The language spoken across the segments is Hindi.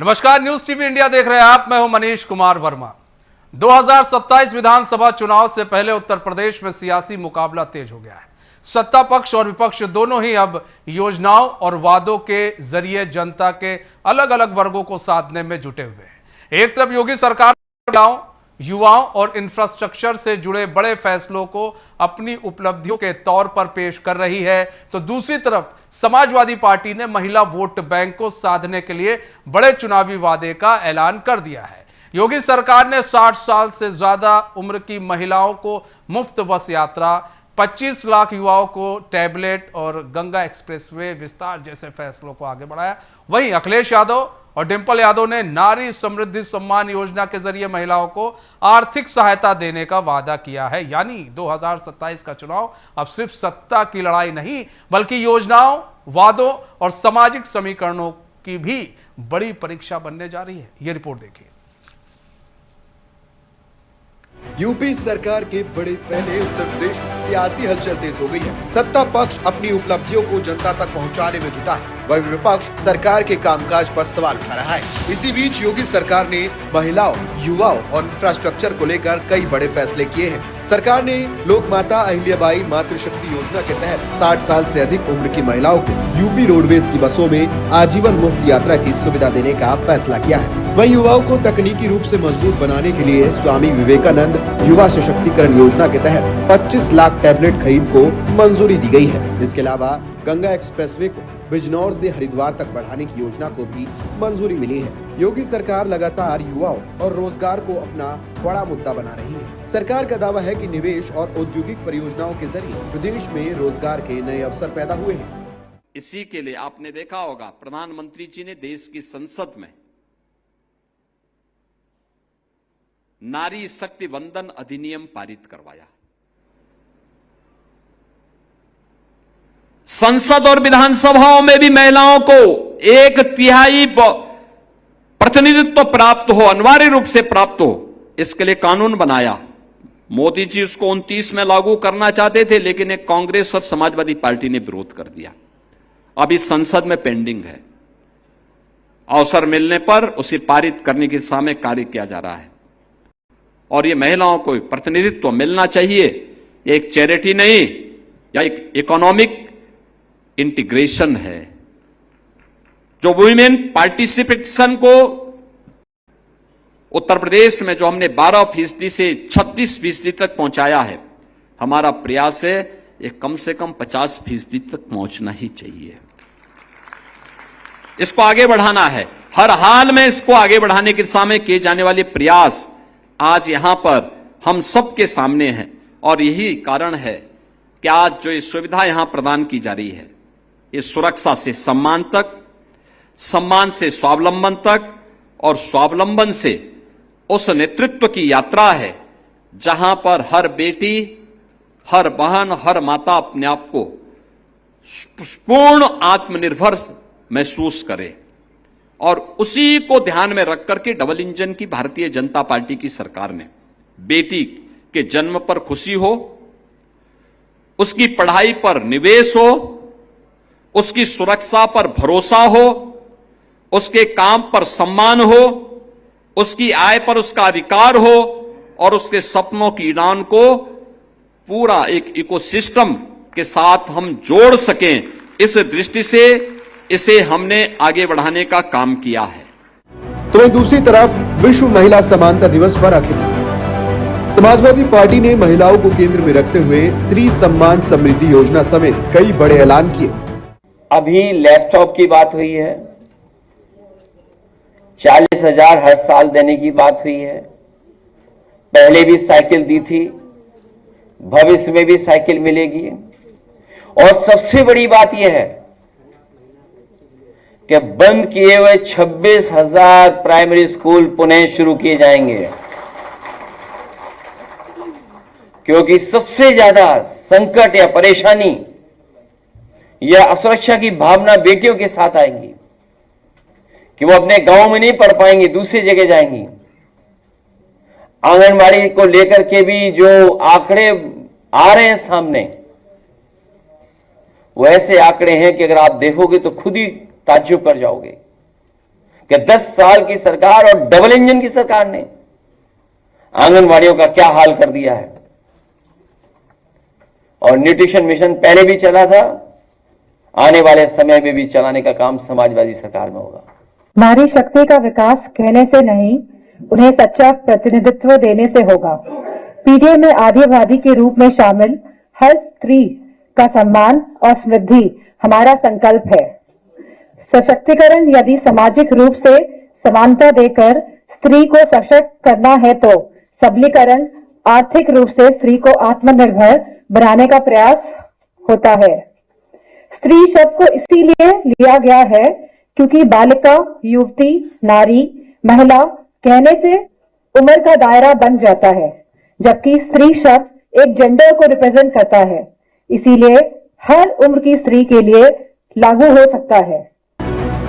नमस्कार, न्यूज टीवी इंडिया देख रहे हैं आप। मैं हूं मनीष कुमार वर्मा। 2027 विधानसभा चुनाव से पहले उत्तर प्रदेश में सियासी मुकाबला तेज हो गया है। सत्ता पक्ष और विपक्ष दोनों ही अब योजनाओं और वादों के जरिए जनता के अलग अलग वर्गों को साधने में जुटे हुए हैं। एक तरफ योगी सरकार युवाओं और इंफ्रास्ट्रक्चर से जुड़े बड़े फैसलों को अपनी उपलब्धियों के तौर पर पेश कर रही है, तो दूसरी तरफ समाजवादी पार्टी ने महिला वोट बैंक को साधने के लिए बड़े चुनावी वादे का ऐलान कर दिया है। योगी सरकार ने 60 साल से ज्यादा उम्र की महिलाओं को मुफ्त बस यात्रा, 25 लाख युवाओं को टैबलेट और गंगा एक्सप्रेसवे विस्तार जैसे फैसलों को आगे बढ़ाया। वहीं अखिलेश यादव और डिंपल यादव ने नारी समृद्धि सम्मान योजना के जरिए महिलाओं को आर्थिक सहायता देने का वादा किया है। यानी 2027 का चुनाव अब सिर्फ सत्ता की लड़ाई नहीं, बल्कि योजनाओं, वादों और सामाजिक समीकरणों की भी बड़ी परीक्षा बनने जा रही है। यह रिपोर्ट देखिए। यूपी सरकार के बड़े फैले उत्तर प्रदेश में सियासी हलचल तेज हो गई है। सत्ता पक्ष अपनी उपलब्धियों को जनता तक पहुंचाने में जुटा है, वही विपक्ष सरकार के कामकाज पर सवाल उठा रहा है। इसी बीच योगी सरकार ने महिलाओं, युवाओं और इंफ्रास्ट्रक्चर को लेकर कई बड़े फैसले किए हैं। सरकार ने लोक माता अहिल्याबाई मातृशक्ति योजना के तहत 60 साल से अधिक उम्र की महिलाओं को यूपी रोडवेज की बसों में आजीवन मुफ्त यात्रा की सुविधा देने का फैसला किया है। वहीं युवाओं को तकनीकी रूप से मजबूत बनाने के लिए स्वामी विवेकानंद युवा सशक्तिकरण योजना के तहत 25 लाख टैबलेट खरीद को मंजूरी दी गई है। इसके अलावा गंगा एक्सप्रेसवे को बिजनौर से हरिद्वार तक बढ़ाने की योजना को भी मंजूरी मिली है। योगी सरकार लगातार युवाओं और रोजगार को अपना बड़ा मुद्दा बना रही है। सरकार का दावा है कि निवेश और औद्योगिक परियोजनाओं के जरिए प्रदेश में रोजगार के नए अवसर पैदा हुए हैं। इसी के लिए आपने देखा होगा, प्रधानमंत्री जी ने देश की संसद में नारी शक्ति वंदन अधिनियम पारित करवाया। संसद और विधानसभाओं में भी महिलाओं को 1/3 प्रतिनिधित्व प्राप्त हो, अनिवार्य रूप से प्राप्त हो, इसके लिए कानून बनाया। मोदी जी उसको 29 में लागू करना चाहते थे, लेकिन एक कांग्रेस और समाजवादी पार्टी ने विरोध कर दिया। अभी संसद में पेंडिंग है। अवसर मिलने पर उसे पारित करने की दिशा में कार्य किया जा रहा है। और ये महिलाओं को प्रतिनिधित्व मिलना चाहिए। ये एक चैरिटी नहीं या एक इकोनॉमिक इंटीग्रेशन है। जो वुमेन पार्टिसिपेशन को उत्तर प्रदेश में जो हमने 12% से 36% तक पहुंचाया है, हमारा प्रयास है ये कम से कम 50% तक पहुंचना ही चाहिए। इसको आगे बढ़ाना है। हर हाल में इसको आगे बढ़ाने की दिशा में किए जाने वाले प्रयास आज यहां पर हम सबके सामने हैं। और यही कारण है कि आज जो ये सुविधा यहां प्रदान की जा रही है, ये सुरक्षा से सम्मान तक, सम्मान से स्वावलंबन तक और स्वावलंबन से उस नेतृत्व की यात्रा है जहां पर हर बेटी, हर बहन, हर माता अपने आप को पूर्ण आत्मनिर्भर महसूस करे। और उसी को ध्यान में रख करके डबल इंजन की भारतीय जनता पार्टी की सरकार ने बेटी के जन्म पर खुशी हो, उसकी पढ़ाई पर निवेश हो, उसकी सुरक्षा पर भरोसा हो, उसके काम पर सम्मान हो, उसकी आय पर उसका अधिकार हो और उसके सपनों की उड़ान को पूरा एक इकोसिस्टम के साथ हम जोड़ सकें, इस दृष्टि से इसे हमने आगे बढ़ाने का काम किया है। तो वहीं दूसरी तरफ विश्व महिला समानता दिवस पर अखिल समाजवादी पार्टी ने महिलाओं को केंद्र में रखते हुए त्रिसम्मान समृद्धि योजना समेत कई बड़े ऐलान किए। अभी लैपटॉप की बात हुई है, 40,000 हर साल देने की बात हुई है। पहले भी साइकिल दी थी, भविष्य में भी साइकिल मिलेगी। और सबसे बड़ी बात यह है कि बंद किए हुए 26,000 प्राइमरी स्कूल पुनः शुरू किए जाएंगे, क्योंकि सबसे ज्यादा संकट या परेशानी या असुरक्षा की भावना बेटियों के साथ आएंगी कि वो अपने गांव में नहीं पढ़ पाएंगी, दूसरी जगह जाएंगी। आंगनबाड़ी को लेकर के भी जो आंकड़े आ रहे हैं सामने, वो ऐसे आंकड़े हैं कि अगर आप देखोगे तो खुद ही ताज्जुब कर जाओगे कि 10 साल की सरकार और डबल इंजन की सरकार ने आंगनवाड़ियों का क्या हाल कर दिया है। और न्यूट्रिशन मिशन पहले भी चला था, आने वाले समय में भी चलाने का काम समाजवादी सरकार में होगा। नारी शक्ति का विकास कहने से नहीं, उन्हें सच्चा प्रतिनिधित्व देने से होगा। पीढ़ी में आदिवादी के रूप में शामिल हर स्त्री का सम्मान और समृद्धि हमारा संकल्प है। सशक्तिकरण यदि सामाजिक रूप से समानता देकर स्त्री को सशक्त करना है तो सबलीकरण आर्थिक रूप से स्त्री को आत्मनिर्भर बनाने का प्रयास होता है। स्त्री शब्द को इसीलिए लिया गया है क्योंकि बालिका, युवती, नारी, महिला कहने से उम्र का दायरा बन जाता है, जबकि स्त्री शब्द एक जेंडर को रिप्रेजेंट करता है, इसीलिए हर उम्र की स्त्री के लिए लागू हो सकता है।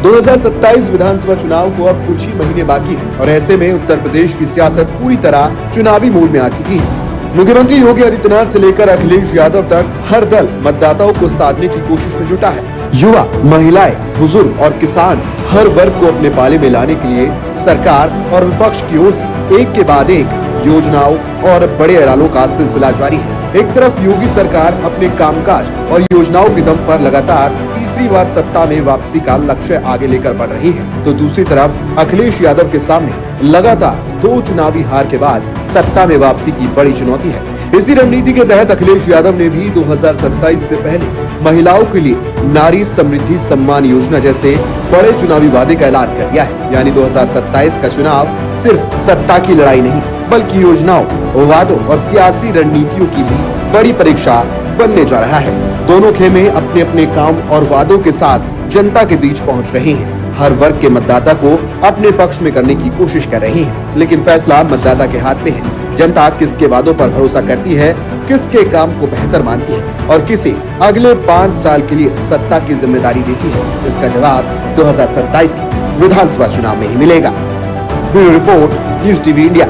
2027 विधानसभा चुनाव को अब कुछ ही महीने बाकी है और ऐसे में उत्तर प्रदेश की सियासत पूरी तरह चुनावी मोड में आ चुकी है। मुख्यमंत्री योगी आदित्यनाथ से लेकर अखिलेश यादव तक हर दल मतदाताओं को साधने की कोशिश में जुटा है। युवा, महिलाएं, बुजुर्ग और किसान हर वर्ग को अपने पाले में लाने के लिए सरकार और विपक्ष की ओर से एक के बाद एक योजनाओं और बड़े ऐलानों का सिलसिला जारी है। एक तरफ योगी सरकार अपने कामकाज और योजनाओं के दम पर लगातार तीसरी बार सत्ता में वापसी का लक्ष्य आगे लेकर बढ़ रही है, तो दूसरी तरफ अखिलेश यादव के सामने लगातार 2 चुनावी हार के बाद सत्ता में वापसी की बड़ी चुनौती है। इसी रणनीति के तहत अखिलेश यादव ने भी 2027 से पहले महिलाओं के लिए नारी समृद्धि सम्मान योजना जैसे बड़े चुनावी वादे का ऐलान कर दिया है। यानी 2027 का चुनाव सिर्फ सत्ता की लड़ाई नहीं, बल्कि योजनाओं, वादों और सियासी रणनीतियों की भी बड़ी परीक्षा बनने जा रहा है। दोनों खेमे अपने अपने काम और वादों के साथ जनता के बीच पहुंच रहे हैं। हर वर्ग के मतदाता को अपने पक्ष में करने की कोशिश कर रहे हैं, लेकिन फैसला मतदाता के हाथ में है। जनता किसके वादों पर भरोसा करती है, किसके काम को बेहतर मानती है और किसे अगले 5 साल के लिए सत्ता की जिम्मेदारी देती है, इसका जवाब 2027 के विधानसभा चुनाव में ही मिलेगा। Bureau report, news TV India.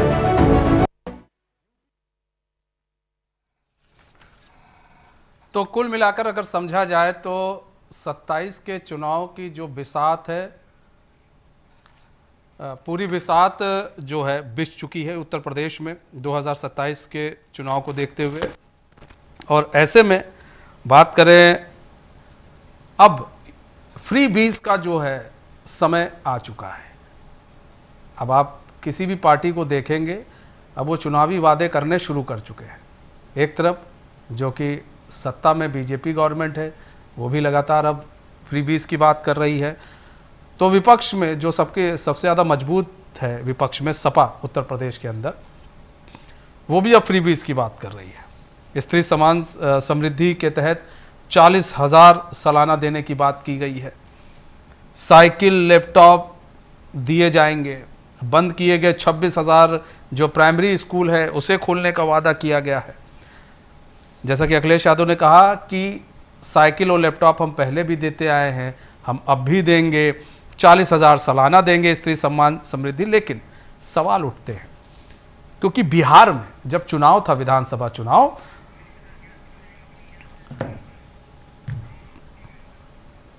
तो कुल मिलाकर अगर समझा जाए तो 27 के चुनाव की जो बिसात है, पूरी बिसात जो है बिछ चुकी है उत्तर प्रदेश में 2027 के चुनाव को देखते हुए। और ऐसे में बात करें, अब फ्री बीज का जो है समय आ चुका है। अब आप किसी भी पार्टी को देखेंगे, अब वो चुनावी वादे करने शुरू कर चुके हैं। एक तरफ जो कि सत्ता में बीजेपी गवर्नमेंट है, वो भी लगातार अब फ्री बीज की बात कर रही है। तो विपक्ष में जो सबसे ज़्यादा मजबूत है, विपक्ष में सपा उत्तर प्रदेश के अंदर, वो भी अब फ्री बीज की बात कर रही है। स्त्री समान समृद्धि के तहत 40,000 सालाना देने की बात की गई है। साइकिल, लैपटॉप दिए जाएंगे। बंद किए गए 26,000 जो प्राइमरी स्कूल है उसे खोलने का वादा किया गया है। जैसा कि अखिलेश यादव ने कहा कि साइकिल और लैपटॉप हम पहले भी देते आए हैं, हम अब भी देंगे, 40,000 सालाना देंगे स्त्री सम्मान समृद्धि। लेकिन सवाल उठते हैं, क्योंकि बिहार में जब चुनाव था, विधानसभा चुनाव,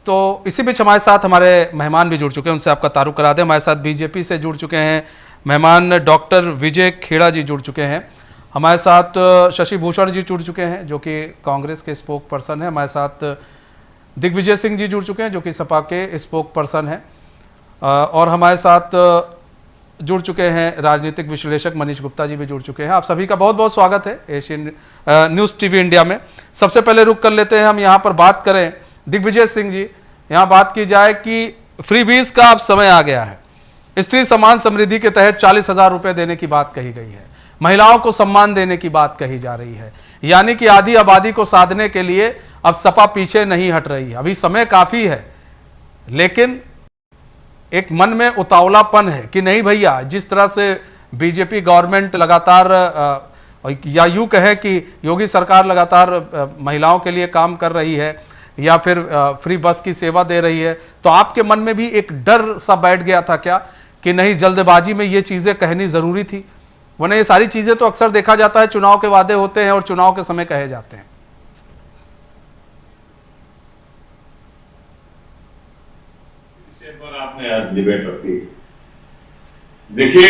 तो इसी बीच हमारे साथ हमारे मेहमान भी जुड़ चुके हैं, उनसे आपका तारुफ करा दें। हमारे साथ बीजेपी से जुड़ चुके हैं मेहमान डॉक्टर विजय खेड़ा जी जुड़ चुके हैं। हमारे साथ शशि भूषण जी जुड़ चुके हैं जो कि कांग्रेस के स्पोक पर्सन हैं। हमारे साथ दिग्विजय सिंह जी जुड़ चुके हैं जो कि सपा के स्पोक पर्सन हैं। और हमारे साथ जुड़ चुके हैं राजनीतिक विश्लेषक मनीष गुप्ता जी भी जुड़ चुके हैं। आप सभी का बहुत बहुत स्वागत है एशियन न्यूज़ टीवी इंडिया में। सबसे पहले रुक कर लेते हैं हम यहाँ पर बात करें, दिग्विजय सिंह जी, यहाँ बात की जाए कि फ्री बीज का अब समय आ गया है। स्त्री सम्मान समृद्धि के तहत 40,000 रुपये देने की बात कही गई है। महिलाओं को सम्मान देने की बात कही जा रही है। यानी कि आधी आबादी को साधने के लिए अब सपा पीछे नहीं हट रही है। अभी समय काफ़ी है, लेकिन एक मन में उतावलापन है कि नहीं भैया, जिस तरह से बीजेपी गवर्नमेंट लगातार या यूँ कहे कि योगी सरकार लगातार महिलाओं के लिए काम कर रही है या फिर फ्री बस की सेवा दे रही है, तो आपके मन में भी एक डर सा बैठ गया था क्या कि नहीं जल्दबाजी में ये चीज़ें कहनी ज़रूरी थी? वरना ये सारी चीज़ें तो अक्सर देखा जाता है चुनाव के वादे होते हैं और चुनाव के समय कहे जाते हैं। इस पर आपने आपने आज डिबेट रखी। देखिए,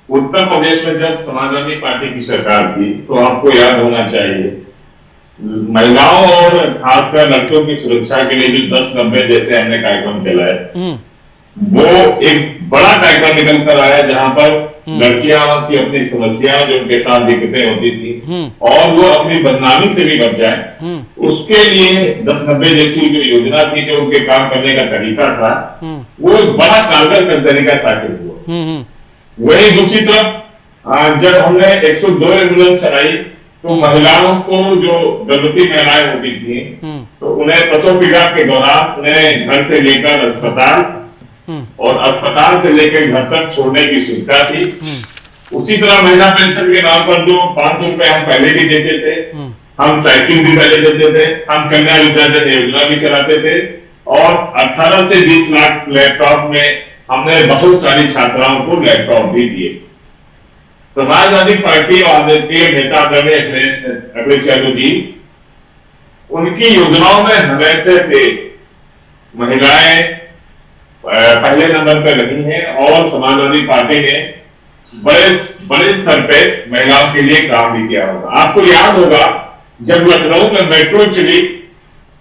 उत्तर प्रदेश में जब समाजवादी पार्टी की सरकार थी तो आपको याद होना चाहिए, महिलाओं और खासकर लड़कियों की सुरक्षा के लिए जो 10-90 जैसे हमने कार्यक्रम चलाए, वो एक बड़ा कार्यक्रम निकल कर आया जहां पर लड़कियां की अपनी समस्याएं जो उनके साथ दिक्कतें होती थी और वो अपनी बदनामी से भी बच जाए, उसके लिए 10-90 जैसी जो योजना थी, जो उनके काम करने का तरीका था, वो एक बड़ा कारगर तरीका साबित हुआ। वही दूसरी तरफ जब हमने 102 एम्बुलेंस चलाई तो महिलाओं को जो गर्भवती महिलाएं होती थी तो उन्हें प्रसव पीड़ा के दौरान उन्हें घर से लेकर अस्पताल और अस्पताल से लेकर घर तक छोड़ने की सुविधा थी। उसी तरह महिला पेंशन के नाम पर जो 500 रुपए हम पहले भी देते थे, हम साइकिल भी पहले देते थे, हम कन्या विद्यालय योजना भी चलाते थे और 18 से 20 लाख लैपटॉप में हमने बहुत सारी छात्राओं को लैपटॉप भी दिए। समाजवादी पार्टी और के नेता अखिलेश यादव जी, उनकी योजनाओं में हमेशा से महिलाएं पहले नंबर पर रही हैं और समाजवादी पार्टी ने बड़े स्तर पे महिलाओं के लिए काम भी किया होगा। आपको याद होगा जब लखनऊ में मेट्रो चली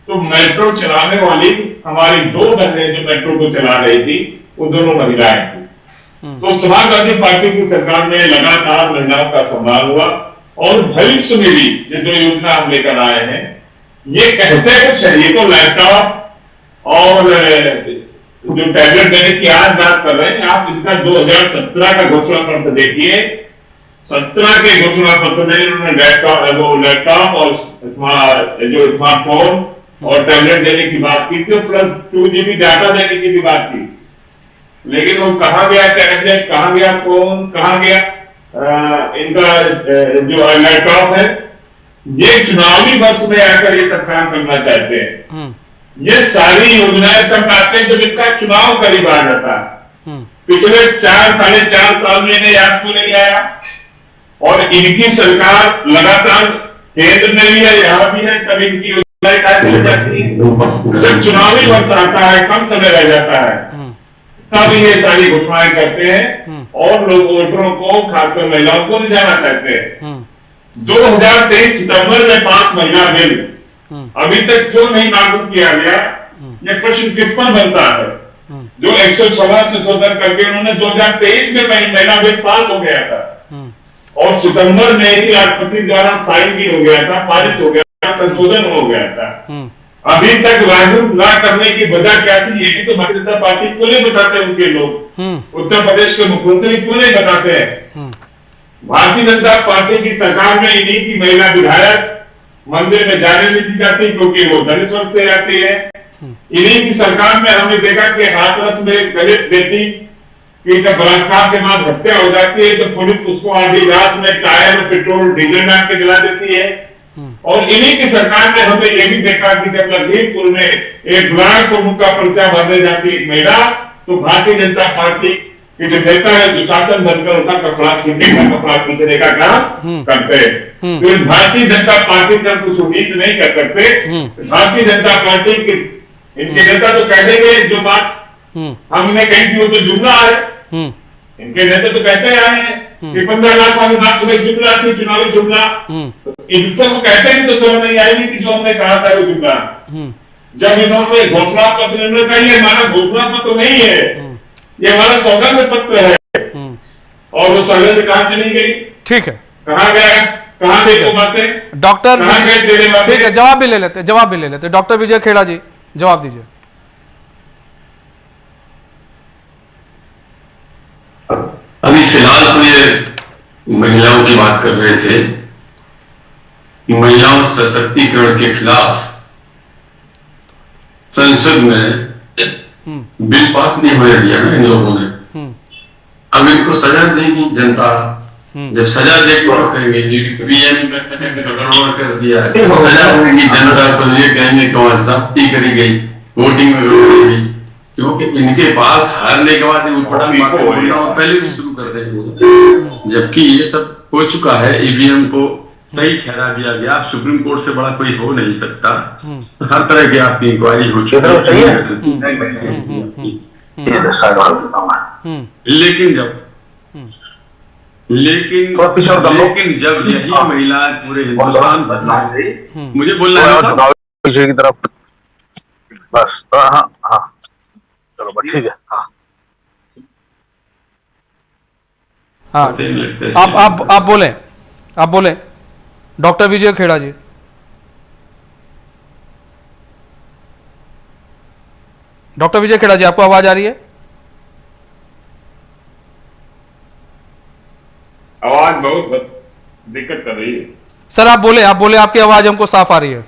तो मेट्रो चलाने वाली हमारी 2 बहनें जो मेट्रो को चला रही थी वो दोनों महिलाएं थी। तो समाजवादी पार्टी की सरकार में लगातार महिलाओं का सम्मान हुआ और भविष्य में भी जो योजना हम लेकर आए हैं, ये कहते कुछ है, ये तो लैपटॉप और जो टैबलेट देने की आज बात कर रहे हैं, आप इनका 2017 का घोषणा पत्र देखिए। 17 के घोषणा पत्र में उन्होंने लैपटॉप और स्मार्टफोन और टैबलेट देने की बात की थी, प्लस 2 GB डाटा देने की भी बात की। लेकिन वो कहाँ गया टैबलेट, कहाँ गया फोन, कहाँ गया इनका जो लैपटॉप है? ये चुनावी वर्ष में आकर ये सब काम करना चाहते हैं। ये सारी योजनाएं तब आते हैं जब इनका चुनाव करीब आ जाता है। पिछले 4-4.5 साल में इन्हें याद क्यों नहीं आया? और इनकी सरकार लगातार केंद्र में भी है, यहाँ भी है, तब इनकी योजनाएं क्या चली जाती है? जब चुनावी वर्ष आता है, कम समय रह जाता है, तब ये सारी घोषणाएं करते हैं और लोग वोटरों को, खासकर महिलाओं को रिझाना चाहते हैं। 2023 सितंबर में 5 महिला बिल अभी तक क्यों नहीं लागू किया गया, यह प्रश्न किस पर बनता है? जो 116 संशोधन करके उन्होंने 2023 में महिला बिल पास हो गया था और सितंबर में ही राष्ट्रपति द्वारा साइन भी हो गया था, पारित हो गया था, संशोधन हो गया था। अभी तक लागू न करने की वजह क्या थी, ये भी तो भारतीय जनता पार्टी क्यों नहीं बताते उनके लोग? उत्तर प्रदेश के मुख्यमंत्री क्यों नहीं बताते हैं? भारतीय जनता पार्टी की सरकार में इन्हीं की महिला विधायक मंदिर में जाने नहीं दी जाती क्योंकि वो दलित वर्ग से आती है। इन्हीं की सरकार में हमने देखा कि हाथरस में एक दलित बेटी की जब बलात्कार के बाद हत्या हो जाती है तो पुलिस उसको आधी रात में टायर में पेट्रोल डीजल डाल के जला देती है। और इन्हीं की सरकार में हमने ये भी देखा कि जब लखीमपुर में एक ब्लाक प्रमुख का पर्चा भरने जाती एक महिला, तो भारतीय जनता पार्टी के जो नेता है दुशासन बनकर उनका कपड़ा छीनने का, कपड़ा खींचने का काम करते हैं। तो इस भारतीय जनता पार्टी से हम कुछ उम्मीद नहीं कर सकते। भारतीय जनता पार्टी के इनके नेता तो कह देंगे जो बात हमने कही थी वो तो जुमला है। इनके नेता तो कहते आए हैं कि 15 लाख वाली बात सुबह जुमला थी, चुनावी जुमला। तो इनको तो कहते हैं तो समझ नहीं आएगी कि जो हमने कहा था वो जुमला। जब इन्होंने घोषणा पत्र का ये हमारा घोषणा पत्र नहीं है, ये हमारा सौगंध पत्र है। और वो सौगंध कहाँ चली गई? ठीक है, कहाँ गया? कहाँ गई वो बातें? डॉक्टर ठीक है, जवाब भी ले लेते डॉक्टर विजय खेड़ा जी, जवाब दीजिए। अभी फिलहाल तो ये महिलाओं की बात कर रहे थे कि महिलाओं सशक्तिकरण के खिलाफ संसद में बिल पास नहीं होने दिया ना इन लोगों ने। अब इनको सजा देगी जनता। जब सजा देगी तो कहेंगे ईवीएम गड़बड़ कर दिया है, सजा होगी जनता तो ये कहेंगे कि जब्ती करी गई, वोटिंग में गड़बड़ गई, क्योंकि इनके पास हारने के बाद पहले भी शुरू कर देंगे। जबकि ये सब हो चुका है, ईवीएम को सही ठहरा दिया गया। सुप्रीम कोर्ट से बड़ा कोई हो नहीं सकता। हर तरह की आपकी इंक्वायरी हो चुकी है। ये दशा का लेकिन जब यही महिला पूरे हिंदुस्तान मुझे बोलना है की तरफ बस। हाँ हाँ चलो बस ठीक है। हाँ हाँ आप बोलें डॉक्टर विजय खेड़ा जी। डॉक्टर विजय खेड़ा जी, आपको आवाज आ रही है? आवाज बहुत दिक्कत कर रही है सर। आप बोले आपकी आवाज हमको साफ आ रही है।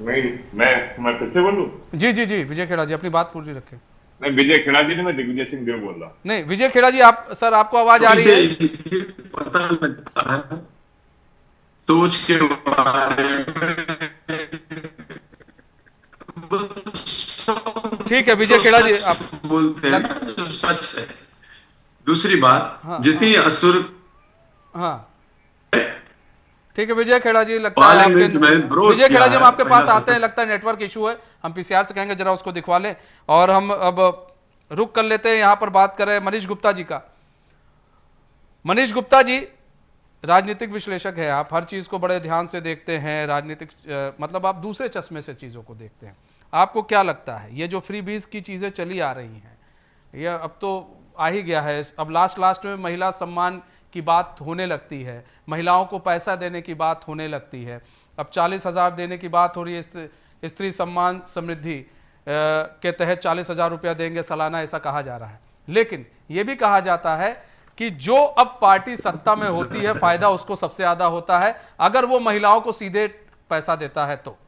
मैं फिर से बोलूं? जी विजय खेड़ा जी, अपनी बात पूरी रखें। नहीं, विजय खेड़ा जी ने, मैं दिग्विजय सिंह देव बोल रहा। नहीं विजय खेड़ा जी, आप सर आपको आवाज आ रही है? पता लगता है सोच के बारे में। ठीक है विजय खेड़ा जी, आप बोलते हैं जो सच है। दूसरी बात, जितनी असुर। हाँ ठीक है विजय खेड़ा जी, लगता है आपके विजय खेड़ा जी हम आपके पास आते हैं, लगता है नेटवर्क इशू है। हम पीसीआर से कहेंगे जरा उसको दिखवा लें। और हम अब रुक कर लेते हैं, यहाँ पर बात कर रहे हैं मनीष गुप्ता जी का। मनीष गुप्ता जी राजनीतिक विश्लेषक है, आप हर चीज को बड़े ध्यान से देखते हैं, राजनीतिक मतलब आप दूसरे चश्मे से चीजों को देखते हैं। आपको क्या लगता है ये जो फ्री बीज की चीजें चली आ रही हैं, ये अब तो आ ही गया है, अब लास्ट में महिला सम्मान की बात होने लगती है, महिलाओं को पैसा देने की बात होने लगती है, अब 40,000 देने की बात हो रही है, स्त्री सम्मान समृद्धि के तहत 40,000 रुपया देंगे सालाना, ऐसा कहा जा रहा है। लेकिन यह भी कहा जाता है कि जो अब पार्टी सत्ता में होती है फायदा उसको सबसे ज्यादा होता है अगर वो महिलाओं को सीधे पैसा देता है तो।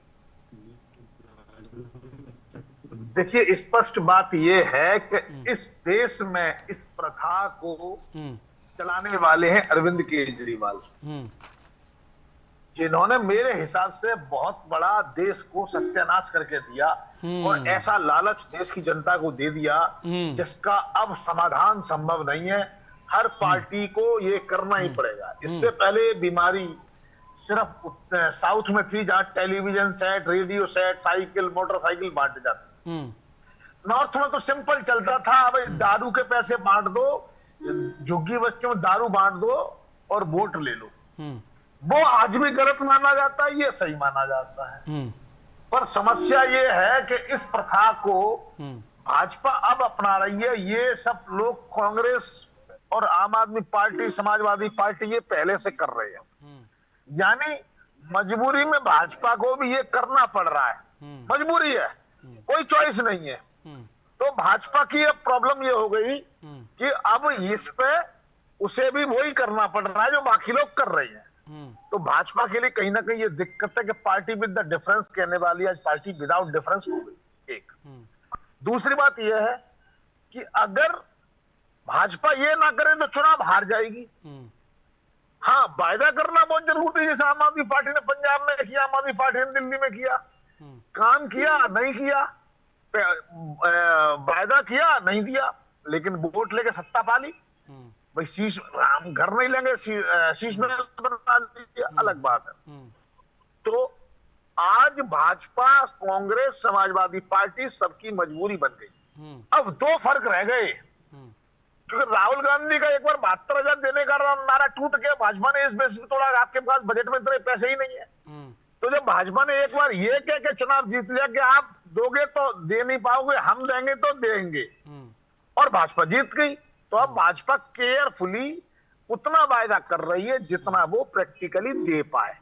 देखिए स्पष्ट बात यह है कि इस देश में इस प्रथा को चलाने वाले हैं अरविंद केजरीवाल, जिन्होंने मेरे हिसाब से बहुत बड़ा देश को सत्यानाश करके दिया और ऐसा लालच देश की जनता को दे दिया जिसका अब समाधान संभव नहीं है। हर पार्टी को ये करना ही पड़ेगा। इससे पहले ये बीमारी सिर्फ साउथ में थी जहां television set, radio set, cycle, motorcycle बांटे जाते। नॉर्थ में तो सिंपल चलता था, अब दारू के पैसे बांट दो, झुग्गी बच्चों में दारू बांट दो और वोट ले लो। वो आज भी गलत माना जाता है, ये सही माना जाता है। पर समस्या ये है कि इस प्रथा को भाजपा अब अपना रही है। ये सब लोग कांग्रेस और आम आदमी पार्टी, समाजवादी पार्टी ये पहले से कर रहे हैं। यानी मजबूरी में भाजपा को भी ये करना पड़ रहा है, मजबूरी है, कोई चॉइस नहीं है। तो भाजपा की अब प्रॉब्लम ये हो गई कि अब इस पे उसे भी वही करना पड़ रहा है जो बाकी लोग कर रहे हैं। तो भाजपा के लिए कहीं ना कहीं ये दिक्कत है कि पार्टी विद द डिफरेंस कहने वाली आज पार्टी विदाउट डिफरेंस हो गई। एक दूसरी बात यह है कि अगर भाजपा ये ना करे तो चुनाव हार जाएगी। हाँ, वायदा करना बहुत जरूरी है, जैसे आम आदमी पार्टी ने पंजाब में किया, आम आदमी पार्टी ने दिल्ली में किया, काम किया नहीं किया, वायदा किया नहीं दिया, लेकिन वोट लेके सत्ता पा ली। भाई शीश हम घर नहीं लेंगे, शीश में बना लीजिए, अलग बात है। तो आज भाजपा, कांग्रेस, समाजवादी पार्टी सबकी मजबूरी बन गई। अब दो फर्क रह गए, क्योंकि राहुल गांधी का एक बार 72,000 देने का नारा टूट गया, भाजपा ने इस बेस पे तोड़ा आपके पास बजट में इतने पैसे ही नहीं है। तो जब भाजपा ने एक बार ये कह के चुनाव जीत लिया कि आप दोगे तो दे नहीं पाओगे, हम देंगे तो देंगे, और भाजपा जीत गई, तो अब भाजपा केयरफुली उतना वायदा कर रही है जितना वो प्रैक्टिकली दे पाए।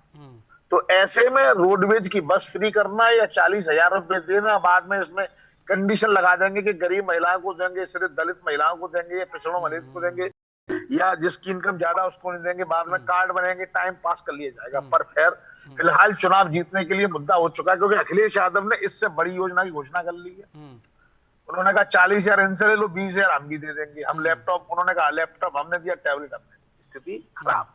तो ऐसे में रोडवेज की बस फ्री करना या 40,000 रुपए देना, बाद में इसमें कंडीशन लगा देंगे कि गरीब महिलाओं को देंगे, सिर्फ दलित महिलाओं को देंगे या पिछड़ों दलित को देंगे, या जिसकी इनकम ज्यादा उसको नहीं देंगे, बाद में कार्ड बनेंगे, टाइम पास कर लिया जाएगा। पर खैर फिलहाल चुनाव जीतने के लिए मुद्दा हो चुका है, क्योंकि अखिलेश यादव ने इससे बड़ी योजना की घोषणा कर ली है। उन्होंने कहा 40,000 इनसे ले लो, 20,000 हम भी दे देंगे, हम लैपटॉप, उन्होंने कहा लैपटॉप हमने दिया, टैबलेट हमने दिया। स्थिति खराब।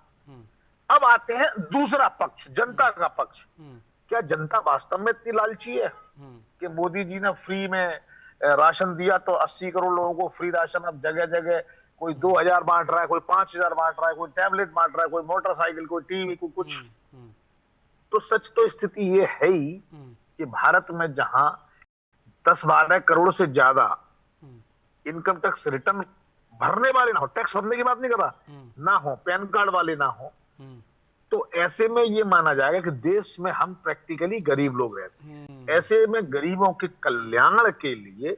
अब आते हैं दूसरा पक्ष, जनता का पक्ष। क्या जनता वास्तव में इतनी लालची है कि मोदी जी ने फ्री में राशन दिया तो 80 करोड़ लोगों को फ्री राशन, अब जगह जगह कोई 2,000 बांट रहा है, कोई 5,000 बांट रहा है, कोई टैबलेट बांट रहा है, कोई मोटरसाइकिल, कोई टीवी, कोई कुछ। तो सच तो स्थिति ये है ही कि भारत में जहां 10-12 करोड़ से ज्यादा इनकम टैक्स रिटर्न भरने वाले ना हो, टैक्स भरने की बात नहीं कर रहा, ना हो, पैन कार्ड वाले ना हो, तो ऐसे में ये माना जाएगा कि देश में हम प्रैक्टिकली गरीब लोग रहते हैं। ऐसे में गरीबों के कल्याण के लिए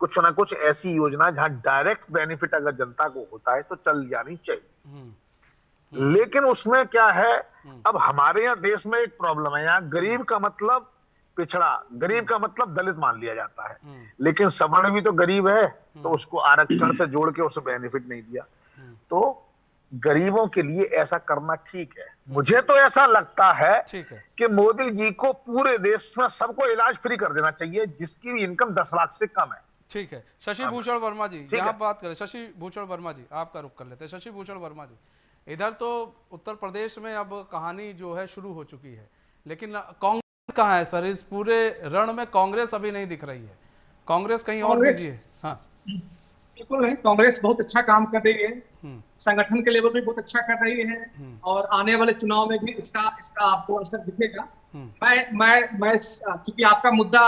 कुछ ना कुछ ऐसी योजना जहां डायरेक्ट बेनिफिट अगर जनता को होता है तो चल जानी चाहिए। लेकिन उसमें क्या है, अब हमारे यहाँ देश में एक प्रॉब्लम है, यहाँ गरीब का मतलब पिछड़ा, गरीब का मतलब दलित मान लिया जाता है, लेकिन सवर्ण भी तो गरीब है, तो उसको आरक्षण से जोड़ के उसे बेनिफिट नहीं दिया। तो गरीबों के लिए ऐसा करना ठीक है। मुझे तो ऐसा लगता है कि मोदी जी को पूरे देश में सबको इलाज फ्री कर देना चाहिए जिसकी इनकम 10 लाख से कम है। ठीक है, शशि भूषण वर्मा जी यहाँ बात करें। शशि भूषण वर्मा जी आपका रुख कर लेते हैं। शशि भूषण वर्मा जी, इधर तो उत्तर प्रदेश में अब कहानी जो है शुरू हो चुकी है, लेकिन कांग्रेस कहाँ है सर? इस पूरे रण में कांग्रेस अभी नहीं दिख रही है। कांग्रेस कहीं और बिजी है। हाँ बिल्कुल नहीं, कांग्रेस बहुत अच्छा काम कर रही है, संगठन के लेवल भी बहुत अच्छा कर रही है, और आने वाले चुनाव में भी इसका आपको असर दिखेगा। मैं चूंकि आपका मुद्दा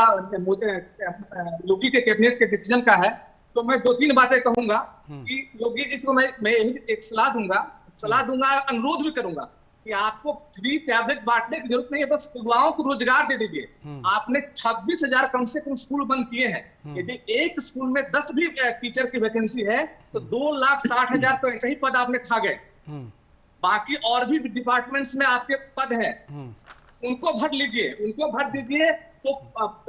योगी के कैबिनेट के डिसीजन का है, तो मैं 2-3 बातें कहूंगा कि योगी जी को मैं यही एक सलाह दूंगा, अनुरोध भी करूंगा कि आपको फ्री टैबलेट बांटने की जरूरत नहीं है, बस युवाओं को रोजगार दे दीजिए। आपने 26,000 कम से कम स्कूल बंद किए हैं। यदि एक स्कूल में 10 भी टीचर की वैकेंसी है तो 2,60,000 तो ऐसे ही पद आपने खा गए। बाकी और भी डिपार्टमेंट्स में आपके पद हैं, उनको भर लीजिए, उनको भर दीजिए, तो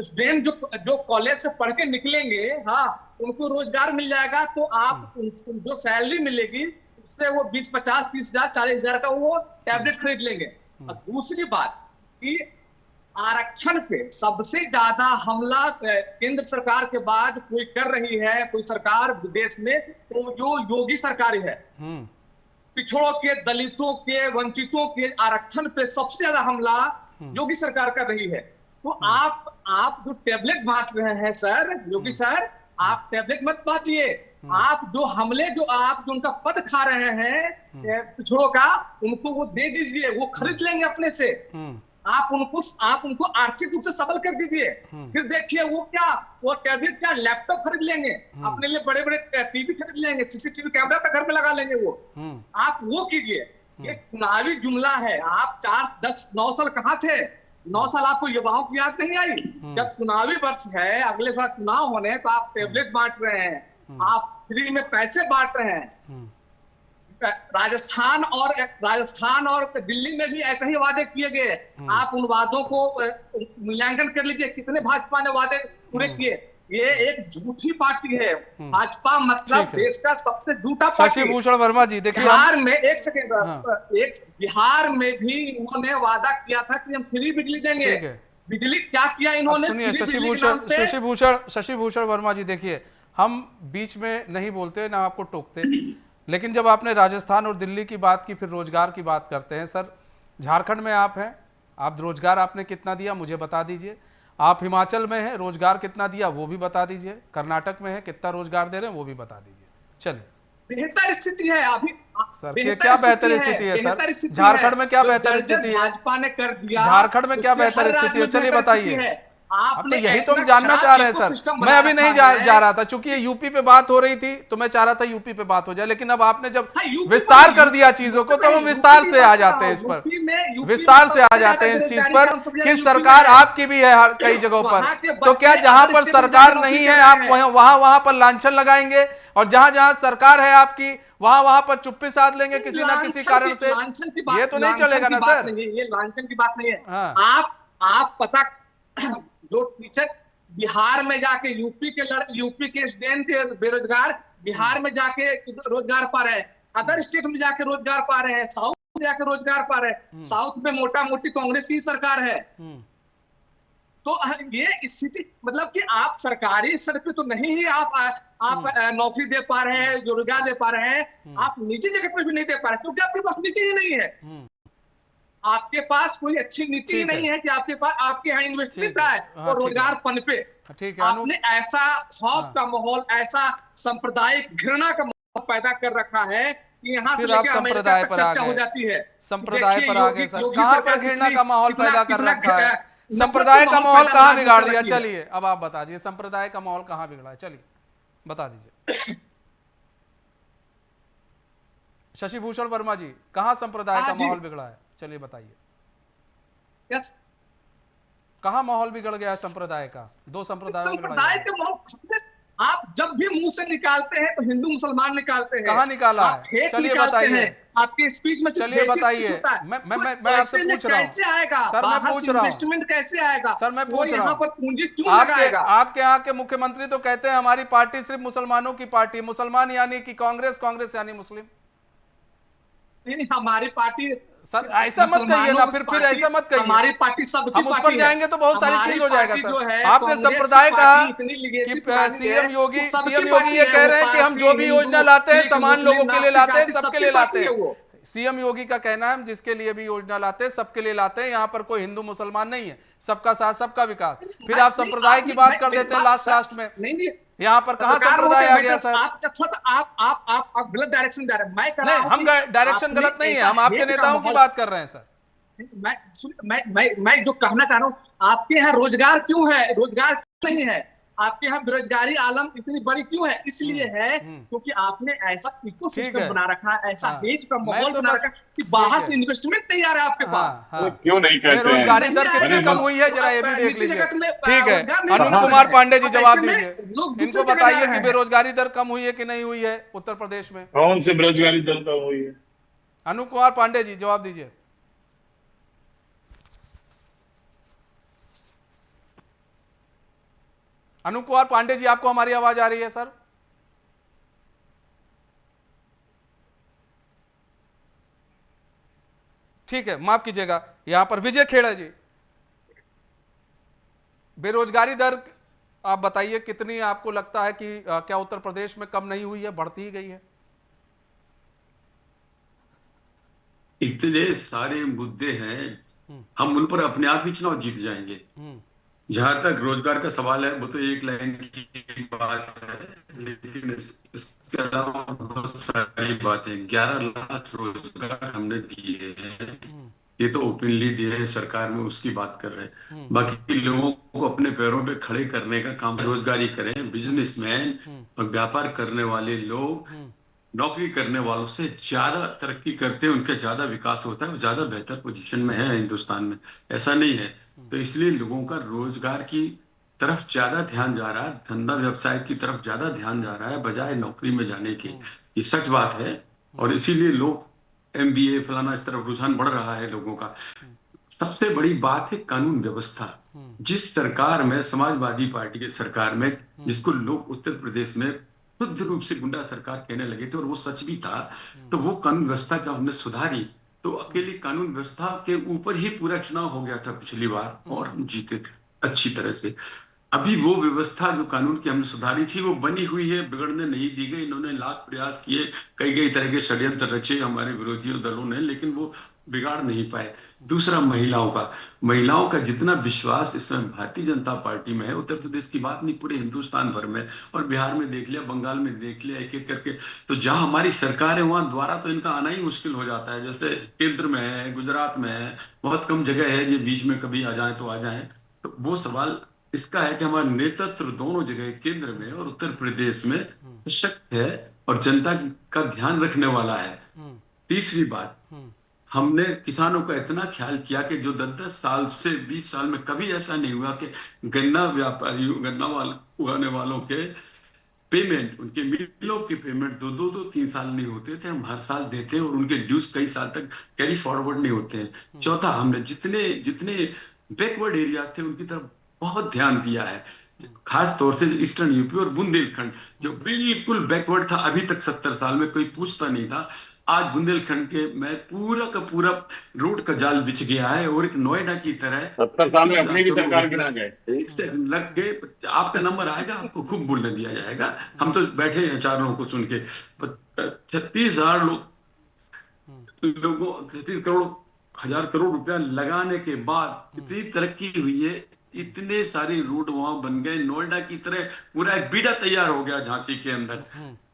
स्टूडेंट जो कॉलेज से पढ़ के निकलेंगे, हाँ, उनको रोजगार मिल जाएगा। तो आप जो सैलरी मिलेगी उससे वो 20, 50, 30,000, 40,000 का वो टैबलेट खरीद लेंगे। और दूसरी बात कि आरक्षण पे सबसे ज्यादा हमला केंद्र सरकार के बाद कोई कर रही है, कोई सरकार देश में, तो जो योगी सरकार है। पिछड़ों के, दलितों के, वंचितों के आरक्षण पे सबसे ज्यादा हमला योगी सरकार कर रही है। तो आप जो टैबलेट बांट रहे हैं सर, योगी सर, आप टैबलेट मत बांटिए। आप जो उनका पद खा रहे हैं पिछड़ों का, उनको वो दे दीजिए, वो खरीद लेंगे अपने से। आप उनको आर्थिक रूप से सबल कर दीजिए, फिर देखिए वो टैबलेट क्या लैपटॉप खरीद लेंगे, अपने लिए बड़े बड़े टीवी खरीद लेंगे, सीसीटीवी कैमरा का घर में लगा लेंगे वो। आप वो कीजिए। ये चुनावी जुमला है। आप 4, 10, 9 साल कहाँ थे? 9 साल आपको युवाओं की याद नहीं आई? जब चुनावी वर्ष है, अगले साल चुनाव होने, तो आप टैबलेट बांट रहे हैं, आप फ्री में पैसे बांट रहे हैं। राजस्थान और दिल्ली में भी ऐसे ही वादे किए गए। आप उन वादों को मूल्यांकन कर लीजिए, कितने भाजपा ने वादे पूरे किए। ये एक झूठी पार्टी है भाजपा, मतलब देश का सबसे झूठा पार्टी। शशि भूषण वर्मा जी देखिए, बिहार में बिहार में भी इन्होंने वादा किया था कि हम फ्री बिजली देंगे। बिजली क्या किया इन्होंने? सुनिए शशि भूषण वर्मा जी, देखिए हम बीच में नहीं बोलते ना आपको टोकते, लेकिन जब आपने राजस्थान और दिल्ली की बात की, फिर रोजगार की बात करते हैं। सर, झारखंड में आप हैं, आप रोजगार आपने कितना दिया मुझे बता दीजिए। आप हिमाचल में हैं, रोजगार कितना दिया वो भी बता दीजिए। कर्नाटक में है, कितना रोजगार दे रहे हैं वो भी बता दीजिए। चलिए, बेहतर स्थिति है अभी सर। क्या बेहतर स्थिति है सर? झारखंड में क्या बेहतर स्थिति है? भाजपा ने कर दिया। झारखंड में क्या बेहतर स्थिति है? चलिए बताइए। अब तो यही तो हम जानना चाह रहे हैं सर। मैं अभी नहीं जा रहा था, चूंकि ये यूपी पे बात हो रही थी, तो मैं चाह रहा था यूपी पे बात हो जाए, लेकिन अब आपने जब विस्तार कर दिया चीजों को, तो हम विस्तार से आ जाते हैं इस पर, विस्तार से आ जाते हैं इस चीज पर कि सरकार आपकी भी है हर कई जगहों पर। तो क्या जहां पर सरकार नहीं है आप वहां पर लांछन लगाएंगे, और जहां सरकार है आपकी वहां पर चुप्पी साध लेंगे किसी ना किसी कारण से? ये तो नहीं चलेगा ना सर। ये लांछन की बात नहीं है। आप पता, जो टीचर बिहार में जाके यूपी के स्टूडेंट बेरोजगार बिहार में जाके रोजगार पा रहे हैं, अदर स्टेट में जाके रोजगार पा रहे हैं, साउथ में जाके रोजगार पा रहे हैं। साउथ में मोटा मोटी कांग्रेस की सरकार है। तो ये स्थिति, मतलब कि आप सरकारी स्तर पे तो नहीं ही आप नौकरी दे पा रहे हैं, रोजगार दे पा रहे हैं, आप निजी जगह पे भी नहीं दे पा रहे, क्योंकि आपके पास नीति ही नहीं है। आपके पास कोई अच्छी नीति ही नहीं है कि आपके यहाँ इन्वेस्टमेंट आए और रोजगार पनपे। आपने ऐसा खौफ का माहौल, ऐसा सांप्रदायिक घृणा का माहौल पैदा कर रखा है कि यहाँ से लेकर अमेरिका तक चर्चा हो जाती है। संप्रदाय पर आ गए सर। कहाँ पर घृणा का माहौल पैदा कर रखा है? संप्रदाय का माहौल कहाँ बिगाड़ दिया? चलिए अब आप बता दीजिए, संप्रदाय का माहौल कहाँ बिगड़ा है? चलिए बता दीजिए। शशि भूषण वर्मा जी, कहाँ संप्रदाय का माहौल बिगड़ा है? चलिए बताइए। यस, कहाँ माहौल बिगड़ गया है संप्रदाय का? दो संप्रदायों में संप्रदाय के माहौल आप जब भी मुंह से निकालते हैं तो हिंदू मुसलमान निकालते हैं। कहाँ निकाला है? चलिए बताइए। आपके स्पीच में चलिए बताइए। मैं आपसे पूछ रहा हूँ कैसे आएगा सर, मैं पूछ रहा हूँ इन्वेस्टमेंट कैसे आएगा सर, मैं पूछ रहा हूँ यहाँ पर पूंजी क्यों लगाएगा? आपके यहाँ के मुख्यमंत्री तो कहते हैं हमारी पार्टी सिर्फ मुसलमानों की पार्टी। मुसलमान यानी कि कांग्रेस, कांग्रेस यानी मुस्लिम। नहीं, हमारी पार्टी सर ऐसा मत कहिए ना, फिर ऐसा मत कहिए। हमारी पार्टी सबकी हम उस पर जाएंगे तो बहुत सारी चीज हो जाएगा सर। आपने संप्रदाय कहा कि सीएम योगी ये कह रहे हैं कि हम जो भी योजना लाते हैं समान लोगों के लिए लाते हैं, सबके लिए लाते हैं। सीएम योगी का कहना है हम जिसके लिए भी योजना लाते हैं सबके लिए लाते हैं, यहाँ पर कोई हिंदू मुसलमान नहीं है, सबका साथ सबका विकास। फिर आप संप्रदाय की बात कर देते हैं लास्ट में। यहाँ पर कहाँ संप्रदाय आ गया सर? आप गलत डायरेक्शन जा रहे हैं। मैं कह रहा हूं हम डायरेक्शन गलत नहीं है, हम आपके नेताओं की बात कर रहे हैं सर। मैं जो कहना चाह रहा हूँ, आपके यहाँ रोजगार क्यों है? रोजगार नहीं है आपके यहाँ, बेरोजगारी आलम इतनी बड़ी क्यों है? इसलिए है क्योंकि आपने ऐसा इकोसिस्टम बना रखा है, ऐसा हेज का माहौल बना रखा है कि बाहर से इन्वेस्टमेंट नहीं आ रहा है आपके पास। क्यों नहीं कहते हैं? बेरोजगारी दर कितनी कम हुई है जरा ये भी देख लीजिए। ठीक है, अनुप कुमार पांडे जी जवाब दीजिए, इनको बताइए कि बेरोजगारी दर कम हुई है कि नहीं हुई है उत्तर प्रदेश में? कौन से बेरोजगारी दर कम हुई है? अनुप कुमार पांडे जी जवाब दीजिए। अनुप कुमार पांडे जी, आपको हमारी आवाज आ रही है सर? ठीक है, माफ कीजिएगा। यहां पर विजय खेड़ा जी, बेरोजगारी दर आप बताइए कितनी आपको लगता है कि क्या उत्तर प्रदेश में कम नहीं हुई है, बढ़ती ही गई है? इतने सारे मुद्दे हैं, हम उन पर अपने आप ही चुनाव जीत जाएंगे। जहां तक रोजगार का सवाल है वो तो एक लाइन की बात है, लेकिन इसके अलावा बहुत सारी बातें। 11 लाख रोजगार हमने दिए हैं, ये तो ओपनली दिए हैं, सरकार में उसकी बात कर रहे हैं। बाकी लोगों को अपने पैरों पे खड़े करने का काम रोजगारी करें। बिजनेसमैन और व्यापार करने वाले लोग नौकरी करने वालों से ज्यादा तरक्की करते हैं, उनका ज्यादा विकास होता है, वो ज्यादा बेहतर पोजीशन में है हिंदुस्तान में, ऐसा नहीं है। तो इसलिए लोगों का रोजगार की तरफ ज्यादा ध्यान जा रहा है, धंधा व्यवसाय की तरफ ज्यादा ध्यान जा रहा है बजाय नौकरी में जाने के। ये सच बात है और इसीलिए लोग MBA फलाना इस तरफ रुझान बढ़ रहा है लोगों का। सबसे बड़ी बात है कानून व्यवस्था। जिस सरकार में, समाजवादी पार्टी की सरकार में, जिसको लोग उत्तर प्रदेश में शुद्ध रूप से गुंडा सरकार कहने लगे थे और वो सच भी था, तो वो कानून व्यवस्था जब हमने सुधारी तो अकेली कानून व्यवस्था के ऊपर ही पूरा चुनाव हो गया था पिछली बार और जीते थे अच्छी तरह से। अभी वो व्यवस्था जो कानून की हमने सुधारी थी वो बनी हुई है, बिगड़ने नहीं दी गई। इन्होंने लाख प्रयास किए, कई तरह के षड्यंत्र रचे हमारे विरोधी दलों ने, लेकिन वो बिगाड़ नहीं पाए। दूसरा, महिलाओं का जितना विश्वास इस समय भारतीय जनता पार्टी में है, उत्तर प्रदेश की बात नहीं पूरे हिंदुस्तान भर में, और बिहार में देख लिया, बंगाल में देख लिया, एक एक करके। तो जहां हमारी सरकार है वहां द्वारा तो इनका आना ही मुश्किल हो जाता है। जैसे केंद्र में है, गुजरात में है, बहुत कम जगह है जो बीच में कभी आ जाए तो आ जाए। तो वो सवाल इसका है कि हमारा नेतृत्व दोनों जगह, केंद्र में और उत्तर प्रदेश में सशक्त है और जनता का ध्यान रखने वाला है। तीसरी बात, हमने किसानों का इतना ख्याल किया कि जो 10-10 साल से 20 साल में कभी ऐसा नहीं हुआ कि गन्ना व्यापारियों, उगाने वालों के पेमेंट, उनके मिलों के पेमेंट 2-3 साल नहीं होते थे। हम हर साल देते हैं और उनके ड्यूज कई साल तक कैरी फॉरवर्ड नहीं होते हैं। चौथा, हमने जितने बैकवर्ड एरियाज थे उनकी तरफ बहुत ध्यान दिया है, खास तौर से ईस्टर्न यूपी और बुंदेलखंड जो बिल्कुल बैकवर्ड था, अभी तक 70 साल में कोई पूछता नहीं था। आज बुंदेलखंड के में पूरा का पूरा रोड का जाल बिछ गया है और एक नोएडा की तरह 70 साल में अपनी भी सरकार गिरा गए, एक से लग गए। आपका नंबर आएगा, आपको खूब बोलने दिया जाएगा। हम तो बैठे हैं 4 लोगों को सुन के। 36,000 लोगों 36 करोड़ 1000 करोड़ रुपया लगाने के बाद इतनी तरक्की हुई है। इतने सारे रूट वहां बन गए, नोएडा की तरह पूरा एक बीड़ा तैयार हो गया झांसी के अंदर,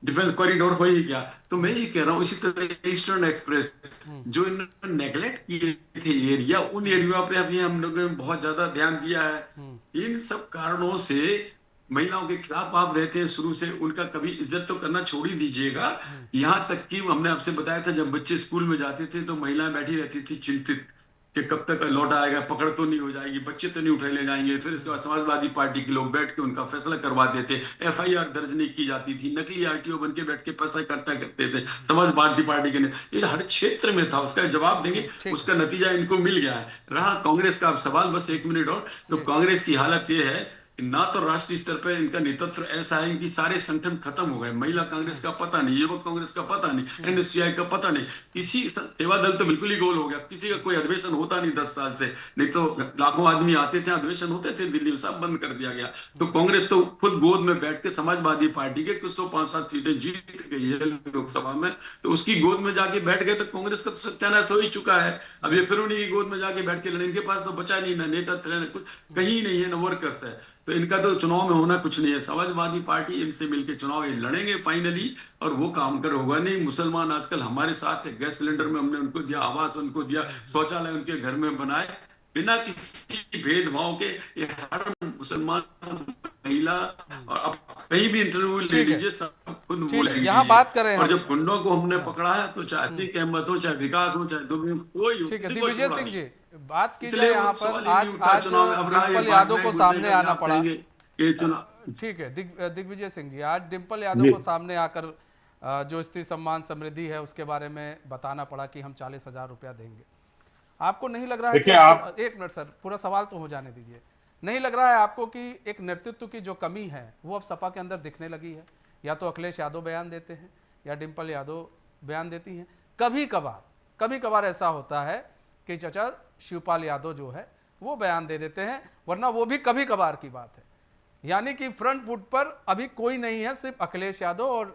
डिफेंस कॉरिडोर हो ही गया। तो मैं ये कह रहा हूँ इसी तरह ईस्टर्न एक्सप्रेस जो इन्होंने नेग्लेक्ट किए थे एरिया, उन एरिया पे अभी हम लोगों ने बहुत ज्यादा ध्यान दिया है। इन सब कारणों से महिलाओं के खिलाफ आप रहते हैं शुरू से, उनका कभी इज्जत तो करना छोड़ ही दीजिएगा। यहाँ तक कि हमने आपसे बताया था जब बच्चे स्कूल में जाते थे तो महिलाएं बैठी रहती थी चिंतित कि कब तक लौट आएगा, पकड़ तो नहीं हो जाएगी, बच्चे तो नहीं उठाए ले जाएंगे। फिर इसके बाद समाजवादी पार्टी के लोग बैठ के उनका फैसला करवाते थे, एफआईआर दर्ज नहीं की जाती थी, नकली आरटीओ बन के बैठ के पैसा इकट्ठा करते थे समाजवादी पार्टी के। ये हर क्षेत्र में था, उसका जवाब देंगे, उसका नतीजा इनको मिल गया है। रहा कांग्रेस का सवाल, बस 1 मिनट और, तो कांग्रेस की हालत ये है ना तो राष्ट्रीय स्तर पर इनका नेतृत्व ऐसा है, इनकी सारे संगठन खत्म हो गए। महिला कांग्रेस का पता नहीं, युवक कांग्रेस का पता नहीं, एनएसयूआई का पता नहीं, किसी सेवा दल तो बिल्कुल ही गोल हो गया, किसी का कोई अधिवेशन होता नहीं 10 साल से, नहीं तो लाखों आदमी आते थे, अधिवेशन होते थे दिल्ली में, सब बंद कर दिया गया। तो कांग्रेस तो खुद गोद में बैठ के समाजवादी पार्टी के कुछ तो 5-7 सीटें जीत गई है लोकसभा में, तो उसकी गोद में जाके बैठ गए, तो कांग्रेस का तो सत्यानाश हो ही चुका है। अब ये फिर उन्हीं की गोद में जाके बैठ के लड़े, इनके पास तो बचा नहीं, ना नेता कुछ कहीं नहीं है, ना वर्कर्स है, तो इनका तो चुनाव में होना कुछ नहीं है। समाजवादी पार्टी इनसे मिलकर चुनाव ये लड़ेंगे फाइनली, और वो काम कर होगा नहीं। मुसलमान आजकल हमारे साथ है, गैस सिलेंडर में हमने उनको दिया, आवास उनको दिया, शौचालय उनके घर में बनाए, बिना किसी भेदभाव के। ये हर मुसलमान महिला, और अब कहीं भी इंटरव्यू ले लीजिए सब खुद बोलेंगे। यहाँ बात करें और जब गुंडों को हमने पकड़ा है, तो चाहे अतीक अहमद हो, चाहे विकास हो, चाहे दुबे, कोई ठीक है। दिग्विजय सिंह जी, बात की जाए यहाँ पर, आज डिम्पल यादव को सामने आना पड़ा। ठीक है दिग्विजय सिंह जी, आज डिम्पल यादव को सामने आकर जो स्त्री सम्मान समृद्धि है उसके बारे में बताना पड़ा कि हम 40,000 रुपया देंगे। आपको नहीं लग रहा है कि एक मिनट सर, पूरा सवाल तो हो जाने दीजिए, नहीं लग रहा है आपको कि एक नेतृत्व की जो कमी है वो अब सपा के अंदर दिखने लगी है? या तो अखिलेश यादव बयान देते हैं या डिम्पल यादव बयान देती हैं। कभी कभार ऐसा होता है कि चाचा शिवपाल यादव जो है वो बयान दे देते हैं, वरना वो भी कभी कभार की बात है। यानी कि फ्रंट फुट पर अभी कोई नहीं है, सिर्फ अखिलेश यादव और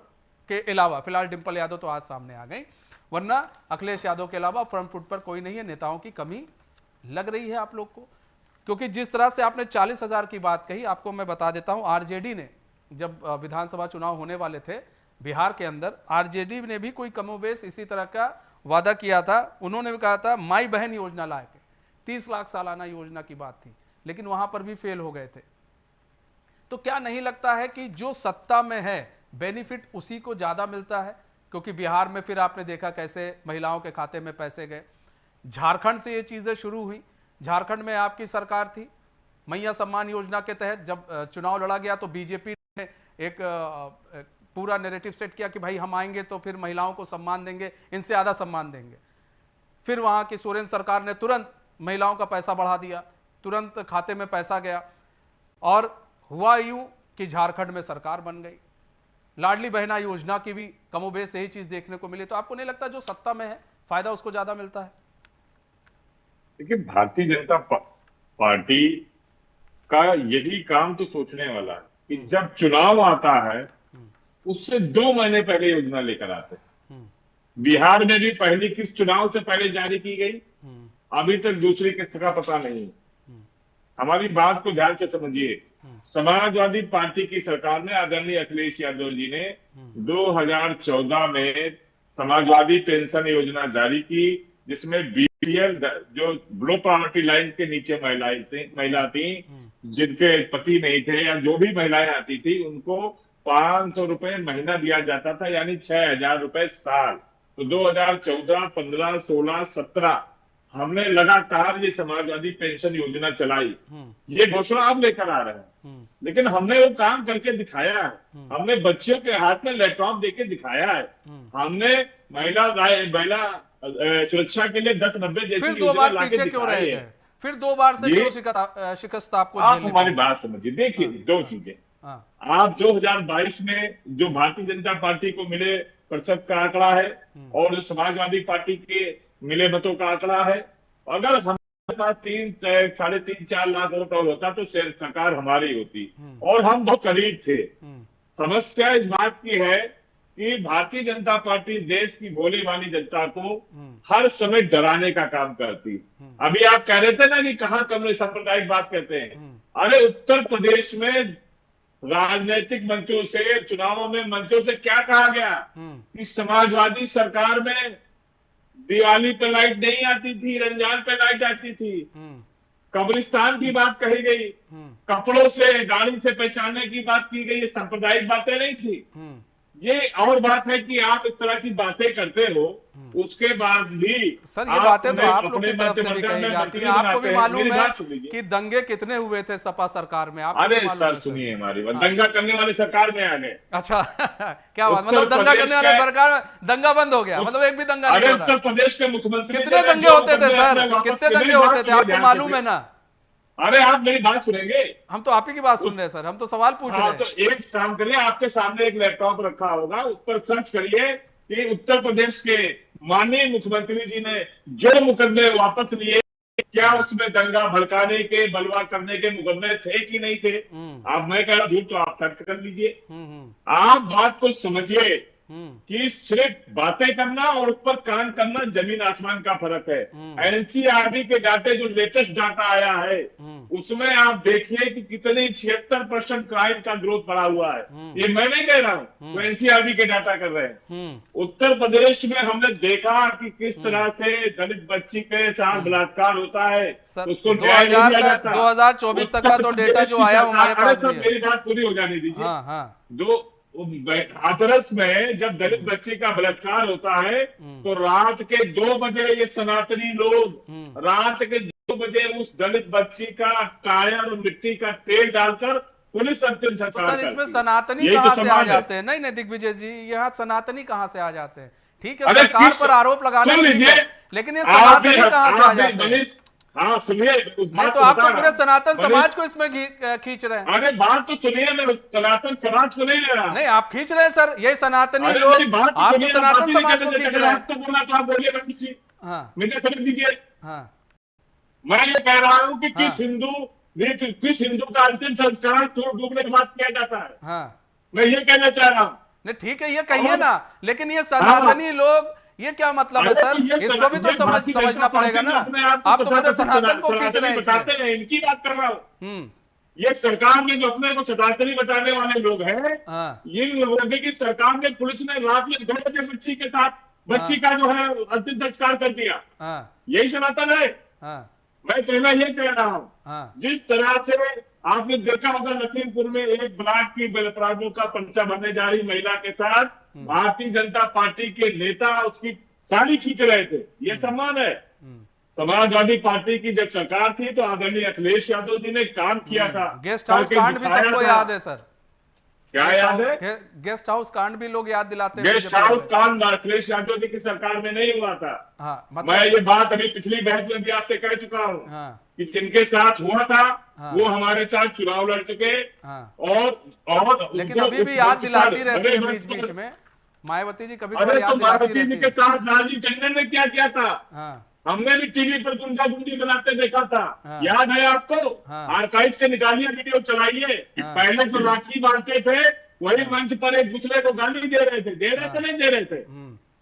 के अलावा, फिलहाल डिम्पल यादव तो आज सामने आ गई, वरना अखिलेश यादव के अलावा फ्रंट फुट पर कोई नहीं है। नेताओं की कमी लग रही है आप लोग को, क्योंकि जिस तरह से आपने 40,000 की बात कही, आपको मैं बता देता हूं, आरजेडी ने जब विधानसभा चुनाव होने वाले थे बिहार के अंदर, आरजेडी ने भी कोई कमोबेश इसी तरह का वादा किया था। उन्होंने भी कहा था माई बहन योजना लाए थे, 30 लाख सालाना योजना की बात थी, लेकिन वहां पर भी फेल हो गए थे। तो क्या नहीं लगता है कि जो सत्ता में है बेनिफिट उसी को ज्यादा मिलता है? क्योंकि बिहार में फिर आपने देखा कैसे महिलाओं के खाते में पैसे गए, झारखंड से ये चीजें शुरू हुई, झारखंड में आपकी सरकार थी, मैया सम्मान योजना के तहत जब चुनाव लड़ा गया तो बीजेपी ने एक पूरा नैरेटिव सेट किया कि भाई हम आएंगे तो फिर महिलाओं को सम्मान देंगे, इनसे ज़्यादा सम्मान देंगे। फिर वहाँ की सोरेन सरकार ने तुरंत महिलाओं का पैसा बढ़ा दिया, तुरंत खाते में पैसा गया, और हुआ यूं कि झारखंड में सरकार बन गई। लाडली बहना योजना की भी कमोबेश यही चीज़ देखने को मिली। तो आपको नहीं लगता जो सत्ता में है फायदा उसको ज़्यादा मिलता है? देखिए, भारतीय जनता पार्टी का यही काम तो सोचने वाला है कि जब चुनाव आता है उससे 2 महीने पहले योजना लेकर आते हैं। बिहार में भी पहली किस्त चुनाव से पहले जारी की गई, अभी तक दूसरी किस्त का पता नहीं। हमारी बात को ध्यान से समझिए, समाजवादी पार्टी की सरकार ने, आदरणीय अखिलेश यादव जी ने 2014 में समाजवादी पेंशन योजना जारी की, जिसमें बीपीएल जो लो पॉवर्टी लाइन के नीचे महिला थी, जिनके पति नहीं थे या जो भी महिलाएं आती थी, उनको 500 रुपए महीना दिया जाता था, यानी 6,000 रुपए साल। तो 2014, 15, 16, 17 हमने लगातार ये समाजवादी पेंशन योजना चलाई। ये घोषणा आप लेकर आ रहे हैं, लेकिन हमने वो काम करके दिखाया है। हमने बच्चों के हाथ में लैपटॉप देके दिखाया है। हमने महिला सुरक्षा के लिए 10-90 जैसी फिर 2 बार पीछे क्यों रह गए? फिर 2 बार से क्यों शिकस्त आपको? आप हमारी बात समझिए, देखिए 2 चीजें। आप 2022 में जो भारतीय जनता पार्टी को मिले प्रतिशत का आंकड़ा है और जो समाजवादी पार्टी के मिले मतों का आंकड़ा है, अगर हमारे पास 3-4.5 लाख वोट और होता तो सरकार हमारी होती, और हम बहुत करीब थे। समस्या इस बात की है कि भारतीय जनता पार्टी देश की भोली भाली जनता को हर समय डराने का काम करती है। अभी आप कह रहे थे ना कि कहाँ कम्युनिस्ट सांप्रदायिक बात कहते हैं। अरे उत्तर प्रदेश में राजनीतिक मंचों से, चुनावों में मंचों से क्या कहा गया कि समाजवादी सरकार में दिवाली पे लाइट नहीं आती थी, रमजान पे लाइट आती थी। कब्रिस्तान की बात कही गई, कपड़ों से, गाड़ी से पहचानने की बात की गई। ये सांप्रदायिक बातें नहीं थी। ये और बात है कि आप इस तरह की बातें करते हो, उसके बाद भी सर ये बातें तो आप लोग की तरफ से भी कही जाती हैं। आपको भी मालूम है कि दंगे कितने हुए थे सपा सरकार में। आपको अरे सर सुनिए, हमारी बात, दंगा करने वाले सरकार में आ गए। अच्छा क्या बात, मतलब दंगा करने वाले सरकार, दंगा बंद हो गया, मतलब एक भी दंगा नहीं हो रहा। उत्तर प्रदेश के मुख्यमंत्री कितने दंगे होते थे सर, कितने दंगे होते थे, आपको मालूम है ना? अरे आप मेरी बात सुनेंगे? हम तो आप ही की बात सुन रहे हैं सर, हम तो सवाल पूछ रहे हैं। तो एक काम करिए, आपके सामने एक लैपटॉप रखा होगा, उस पर सर्च करिए कि उत्तर प्रदेश के माननीय मुख्यमंत्री जी ने जो मुकदमे वापस लिए, क्या उसमें दंगा भड़काने के, बलवा करने के मुकदमे थे कि नहीं थे। आप, मैं कह रहा हूं तो आप सर्च कर लीजिए। आप बात को समझिए कि सिर्फ बातें करना और उस पर काम करना जमीन आसमान का फर्क है। एनसीआरबी के डाटे, जो लेटेस्ट डाटा आया है, उसमें आप देखिए कि कितने 76% क्राइम का ग्रोथ बढ़ा हुआ है। ये मैं नहीं कह रहा हूँ, वो एनसीआरबी के डाटा कर रहे हैं। उत्तर प्रदेश में हमने देखा कि किस तरह से दलित बच्ची के साथ बलात्कार होता है, उसको 2024 तक का तो डेटा जो आया हमारे पास भी है। मेरी बात पूरी हो जाने दीजिए। हाथरस में जब दलित बच्चे का बलात्कार होता है तो रात के 2 बजे ये सनातनी लोग रात के 2 बजे उस दलित बच्ची का टायर और मिट्टी का तेल डालकर पुलिस अंतिम संस्कार सर इसमें सनातनी कहाँ से आ जाते हैं? नहीं दिग्विजय जी, यहाँ सनातनी कहाँ से आ जाते हैं? ठीक है, सरकार पर आरोप लगाने लीजिए, लेकिन ये सनातनी कहाँ से आ जाते हैं? हाँ सुनिए, नहीं तो आप तो पूरे सनातन समाज को इसमें खींच रहे हैं। अरे बात तो सुनिए, मैं सनातन समाज को नहीं ले रहा। नहीं आप खींच रहे हैं सर, ये सनातनी लोग, आप तो सनातन समाज को खींच रहे हैं। तो बोला तो आप बोलिए मत कीजिए, मुझे खरीद दीजिए। मैं ये कह रहा हूँ कि किस हिंदू का अंतिम संस्कार डूबने के बाद किया जाता है। मैं ये कहना चाह रहा हूँ। नहीं ठीक है, ये कहिए ना, लेकिन ये सनातनी लोग, ये क्या मतलब है सर? इसको भी तो समझना पड़ेगा ना। आप तो पूरे सनातन को खींच रहे हैं। इनकी बात कर रहा हूँ। ये सरकार में जो अपने को सनातनी बताने वाले लोग हैं, ये लोगों की सरकार ने, पुलिस ने रात में 2 बजे बच्ची के साथ, बच्ची का जो है अंतिम संस्कार कर दिया। यही सनातन है। मैं कहना ये कह रहा हूँ, जिस तरह से आपने देखा होगा लखीमपुर में एक ब्लाक की अपराधों का पर्चा भरने जा रही महिला के साथ भारतीय जनता पार्टी के नेता उसकी साड़ी खींच रहे थे। ये सम्मान है। समाजवादी पार्टी की जब सरकार थी तो आदरणीय अखिलेश यादव जी ने काम किया था। गेस्ट हाउस कांड भी सबको याद है सर। क्या याद है? गेस्ट हाउस कांड भी लोग याद दिलाते हैं। गेस्ट हाउस कांड अखिलेश यादव जी की सरकार में नहीं हुआ था। मैं ये बात अभी पिछली बहस में भी आपसे कह चुका हूँ कि जिनके साथ हुआ था वो हमारे साथ चुनाव लड़ चुके। और लेकिन अभी भी याद दिलाती रहती है बीच बीच में मायावती जी, कभी कभी याद दिलाती रहती है। के साथ राजीव टंडन ने क्या किया था, हमने भी टीवी पर गुंडा गुंडी बनाते देखा था। याद है आपको? आर्काइव से निकालिए, वीडियो चलाइए। पहले जो राखी बांटते थे वही मंच पर एक दूसरे को गाली दे रहे थे, नहीं दे रहे थे।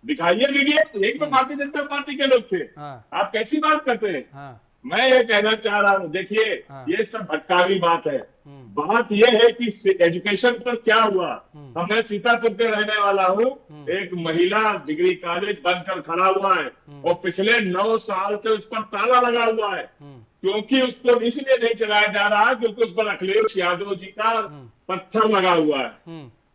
दिखाइए वीडियो। एक तो भारतीय जनता पार्टी के लोग थे। आप कैसी बात करते हैं? मैं ये कहना चाह रहा हूँ, देखिए ये सब भटकावी बात है। बात ये है कि एजुकेशन पर क्या हुआ। मैं सीतापुर के रहने वाला हूँ। एक महिला डिग्री कॉलेज बनकर खड़ा हुआ है और पिछले 9 साल से उस पर ताला लगा हुआ है, क्योंकि उसको इसलिए नहीं चलाया जा रहा क्योंकि उस पर अखिलेश यादव जी का पत्थर लगा हुआ है।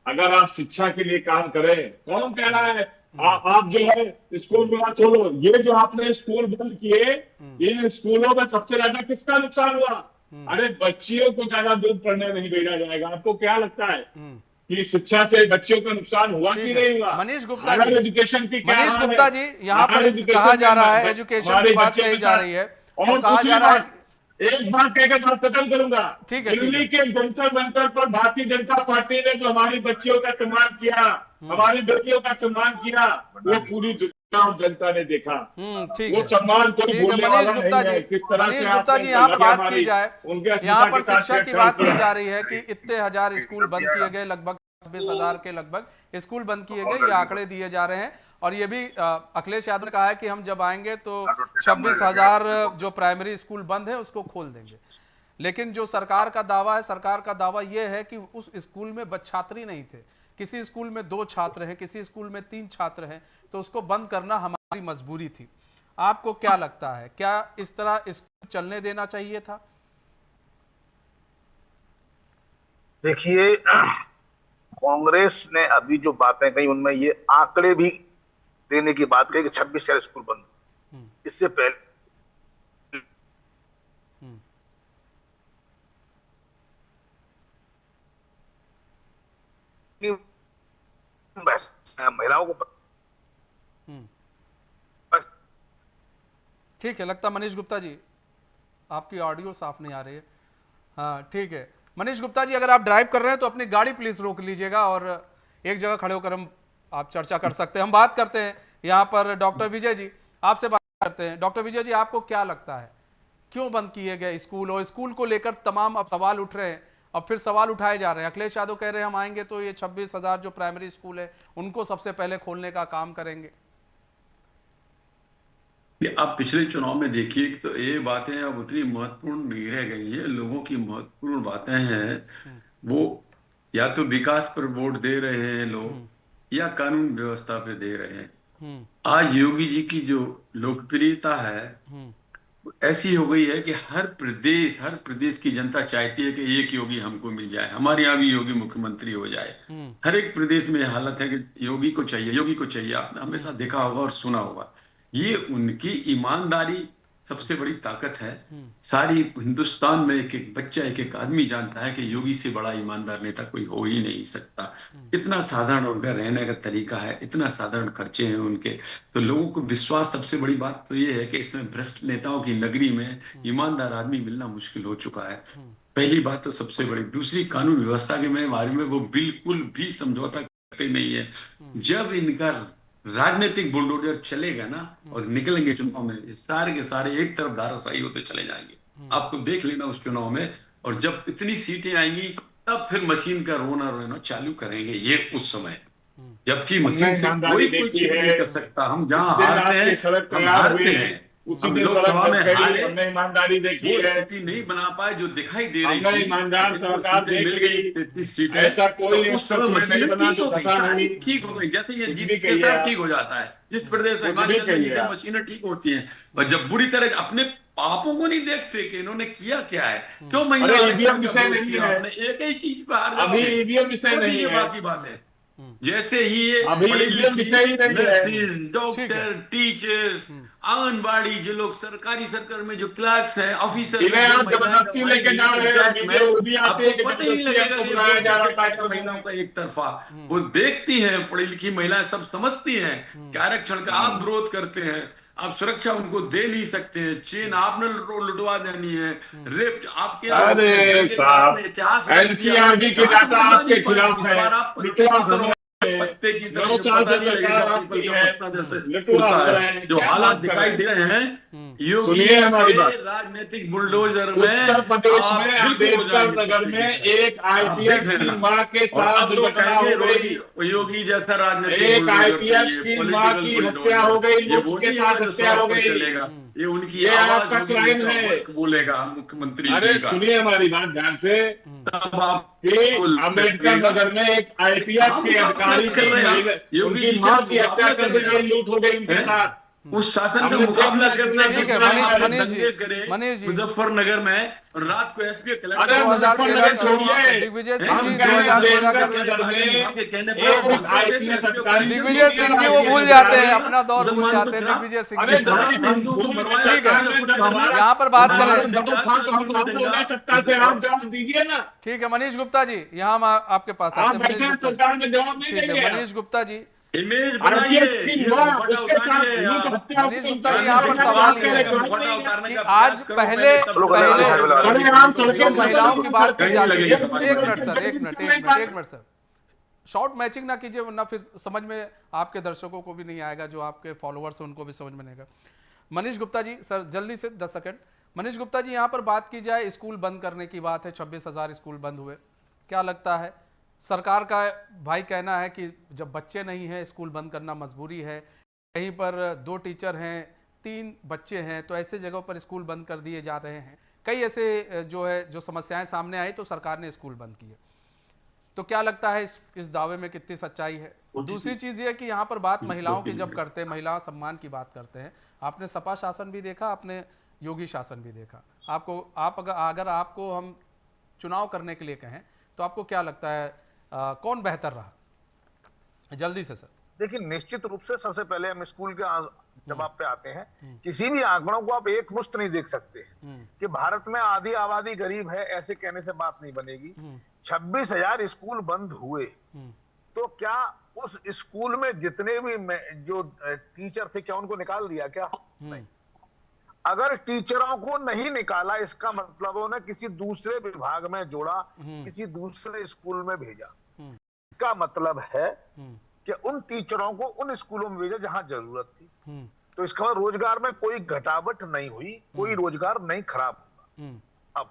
अगर आप शिक्षा के लिए काम करें, कौन कह रहा है आप जो है स्कूल में छोड़ो। ये जो आपने स्कूल बंद किए, ये स्कूलों में सबसे ज्यादा किसका नुकसान हुआ? अरे बच्चियों को ज्यादा दूर पढ़ने नहीं भेजा जाएगा। आपको क्या लगता है कि शिक्षा से बच्चों का नुकसान हुआ कि नहीं हुआ? मनीष गुप्ता जी, एजुकेशन की मनीष गुप्ता जी, यहाँ पर कहा जा रहा है, एजुकेशन की बात कही जा रही है और कहा जा रहा है, एक बात कहकर बात खत्म करूंगा। ठीक है। दिल्ली के जंतर मंतर पर भारतीय जनता पार्टी ने जो हमारी बच्चियों का सम्मान किया, हमारी बेटियों का सम्मान किया, वो पूरी दुनिया और जनता ने देखा। ठीक वो सम्मान कोई भूलने वाला नहीं है। किस तरह से मनीष गुप्ता जी, यहाँ पर बात की जाए, यहाँ पर शिक्षा की बात की जा रही है कि इतने हजार स्कूल बंद किए गए, लगभग 26,000 के लगभग स्कूल बंद किए गए, ये आंकड़े दिए जा रहे हैं। और ये भी अखिलेश यादव ने कहा है कि हम जब आएंगे तो 26,000 जो प्राइमरी स्कूल बंद है उसको खोल देंगे। लेकिन जो सरकार का दावा है, सरकार का दावा यह है कि उस स्कूल में छात्र ही नहीं थे, किसी स्कूल में 2 छात्र हैं, किसी स्कूल में 3 छात्र हैं, तो उसको बंद करना हमारी मजबूरी थी। आपको क्या लगता है, क्या इस तरह स्कूल चलने देना चाहिए था? देखिए, कांग्रेस ने अभी जो बातें कही उनमें ये आंकड़े भी देने की बात कही कि 26,000 स्कूल बंद। इससे पहले महिलाओं को ठीक है, लगता मनीष गुप्ता जी आपकी ऑडियो साफ नहीं आ रही है। हाँ ठीक है, मनीष गुप्ता जी अगर आप ड्राइव कर रहे हैं तो अपनी गाड़ी प्लीज रोक लीजिएगा और एक जगह खड़े होकर आप चर्चा कर सकते हैं। हम बात करते हैं यहाँ पर डॉक्टर विजय जी, आपसे बात करते हैं। डॉक्टर विजय जी, आपको क्या लगता है क्यों बंद किए गए स्कूल, और स्कूल को लेकर तमाम अब सवाल उठ रहे हैं, अब फिर सवाल उठाए जा रहे हैं। अखिलेश यादव कह रहे हैं हम आएंगे तो ये 26,000 जो प्राइमरी स्कूल है उनको सबसे पहले खोलने का काम करेंगे। आप पिछले चुनाव में देखिए तो ये बातें अब उतनी महत्वपूर्ण नहीं रह गई है। लोगों की महत्वपूर्ण बातें हैं वो या तो विकास पर वोट दे रहे हैं लोग या कानून व्यवस्था पे दे रहे हैं। आज योगी जी की जो लोकप्रियता है ऐसी हो गई है कि हर प्रदेश की जनता चाहती है कि एक योगी हमको मिल जाए, हमारे यहाँ भी योगी मुख्यमंत्री हो जाए। हर एक प्रदेश में हालत है कि योगी को चाहिए। आपने हमेशा देखा होगा और सुना होगा। ये उनकी ईमानदारी सबसे बड़ी ताकत है। सारी हिंदुस्तान में एक एक बच्चा, एक एक आदमी जानता है कि योगी से बड़ा ईमानदार नेता कोई हो ही नहीं सकता। इतना साधारण उनका रहने का तरीका है, इतना साधारण खर्चे हैं उनके, तो लोगों को विश्वास। सबसे बड़ी बात तो ये है कि इसमें भ्रष्ट नेताओं की नगरी में ईमानदार आदमी मिलना मुश्किल हो चुका है। पहली बात तो सबसे बड़ी। दूसरी, कानून व्यवस्था के बारे में वो बिल्कुल भी समझौता करते नहीं है। जब इनका राजनीतिक बुलडोजर चलेगा ना और निकलेंगे चुनाव में, सारे के सारे एक तरफ धाराशाही होते चले जाएंगे। आपको देख लेना उस चुनाव में। और जब इतनी सीटें आएंगी तब फिर मशीन का रोना चालू करेंगे ये उस समय, जबकि मशीन से कोई चीज नहीं कर सकता। हम जहां हारते हैं उसी हम दिन लोकसभा में हारे, हमने ईमानदारी देखी वो है। स्थिति नहीं बना पाए जो दिखाई दे रही हमने थी। ईमानदार सरकार सीटें मिल गई, 33 सीटें। ऐसा कोई तो उस समय नहीं बना जो फंसा नहीं। ठीक हो गई, जैसे ये कुछ जीत भी के कहिए तरफ आप। ठीक हो जाता है। जिस प्रदेश में कुछ भी हिमाचल में कहिए जीते आप। मशीनें ठीक होती हैं, और जब बुरी तरह अपने पापों को नहीं देखते कि इन्होंने किया क्या है, क्यों महिला अरे आरक्षण EVM का विषय विरोध नहीं किया है। आपने, एक ही चीज पे हार अभी जाओगे। EVM विषय तो नहीं ये है। बाकी बात है। जैसे ही ये अभी पढ़ी EVM विषय ही लिखी नहीं है। नर्सिस, ठीक डॉक्टर, है। टीचर्स, आंगनबाड़ी, जो लोग सरकारी सर्कल में जो क्लर्क्स हैं, ऑफिसर, इन्हें आप जबरदस्ती लेके जा रहे हैं, वीडियो भी आते हैं कि आपको पता ही नहीं जबरदस्ती लगेगा आपको कि बुलाया वोट जा कैसे रहा है। पाएगा महिलाओं का एक तरफा। वो देखती हैं, पढ़ी लिखी महिलाएं सब समझती हैं कि आरक्षण का आप विरोध करते हैं, आप सुरक्षा उनको दे नहीं सकते हैं, चेन आपने लुटवा देनी है, रेप आपके अरे साहब, इतिहास NCRT के डाटा आपके खिलाफ है। लुटवा पत्ते की तरह 9 साल पता से नहीं लगेगा, सरकार पीपल आपकी का है। पत्ता जैसे लुटवा उड़ता रहे है। हैं, जो क्या हालात बात कर दिखाई रहे दे रहे हैं योगी सुनिए हमारी के बात। राजनीतिक बुलडोजर में, उत्तर प्रदेश आप में बिल्कुल हो अम्बेडकर जाएंगे नगर पत्ते में की तरह। एक IPS की मां के और साथ अब लोग दुर्घटना हो कहेंगे गई। योगी जैसा राजनीतिक एक बुलडोजर IPS चाहिए, की मां political की बुलडोजर। हत्या हो गई, ये लूट वो के नहीं साथ है जो हत्या हो सड़क पर गई। चलेगा, ये उनकी ये आवाज आपका होगी, क्राइम उनका है। वर्क बोलेगा मुख्यमंत्री अरे जी का। सुनिए हमारी बात ध्यान से तब आप कि अम्बेडकर नगर में एक IPS के अधिकारी कर रहे हैं, की योगी उनकी जी मां से की हत्या कर दी गई, लूट हो गई उनके हैं? साथ। उस शासन का हमने मुकाबला देखा करना कितना ठीक है, मनीष जी, मनीष जी। मुजफ्फरनगर में और रात को एसपी अरे 2013 मुजफ्फरनगर छोड़िए। दिग्विजय सिंह हम जी कह रहे हैं 2013 का अम्बेडकर नगर में आपके कहने पर एक वो IPS अधिकारी दिग्विजय सिंह जी वो भूल जाते हैं, अपना दौर भूल जाते हैं दिग्विजय सिंह अरे जी। ठीक है, यहाँ पर बात करें। बोलना सकता से आप जवाब दीजिए ना। ठीक है मनीष गुप्ता जी, यहाँ हम आपके पास आप आते हैं। बैठे मनीष हैं, गुप्ता जी, सरकार में जवाब नहीं ठीक है देंगे। मनीष गुप्ता जी, इमेज बनाइए, मनीष गुप्ता जी यहाँ पर सवाल ये है कि आज पहले जो महिलाओं की बात की जाती है, एक मिनट सर, शॉर्ट मैचिंग ना कीजिए वरना फिर समझ में आपके दर्शकों को भी नहीं आएगा, जो आपके फॉलोअर्स हैं उनको भी समझ में नहीं आएगा। मनीष गुप्ता जी सर जल्दी से 10 सेकंड। मनीष गुप्ता जी यहाँ पर बात की जाए, स्कूल बंद करने की बात है, 26,000 स्कूल बंद हुए, क्या लगता है सरकार का भाई कहना है कि जब बच्चे नहीं हैं स्कूल बंद करना मजबूरी है, कहीं पर 2 टीचर हैं 3 बच्चे हैं तो ऐसे जगहों पर स्कूल बंद कर दिए जा रहे हैं। कई ऐसे जो समस्याएं सामने आई तो सरकार ने स्कूल बंद किए। तो क्या लगता है इस दावे में कितनी सच्चाई है? दूसरी चीज़ ये कि यहाँ पर बात महिलाओं की जब करते हैं, महिला सम्मान की बात करते हैं, आपने सपा शासन भी देखा, आपने योगी शासन भी देखा। अगर आपको हम चुनाव करने के लिए कहें तो आपको क्या लगता है कौन बेहतर रहा? जल्दी से सर। देखिए, निश्चित रूप से सबसे पहले हम स्कूल के जवाब पे आते हैं। किसी भी आंकड़ों को आप एक मुश्त नहीं देख सकते कि भारत में आधी आबादी गरीब है, ऐसे कहने से बात नहीं बनेगी। 26,000 स्कूल बंद हुए तो क्या उस स्कूल में जितने भी जो टीचर थे क्या उनको निकाल दिया? क्या नहीं। अगर टीचरों को नहीं निकाला इसका मतलब उन्हें किसी दूसरे विभाग में जोड़ा, किसी दूसरे स्कूल में भेजा। इसका मतलब है कि उन टीचरों को उन स्कूलों में भेजा जहां जरूरत थी। तो इसका मतलब रोजगार में कोई घटावट नहीं हुई, कोई रोजगार नहीं खराब हुआ। अब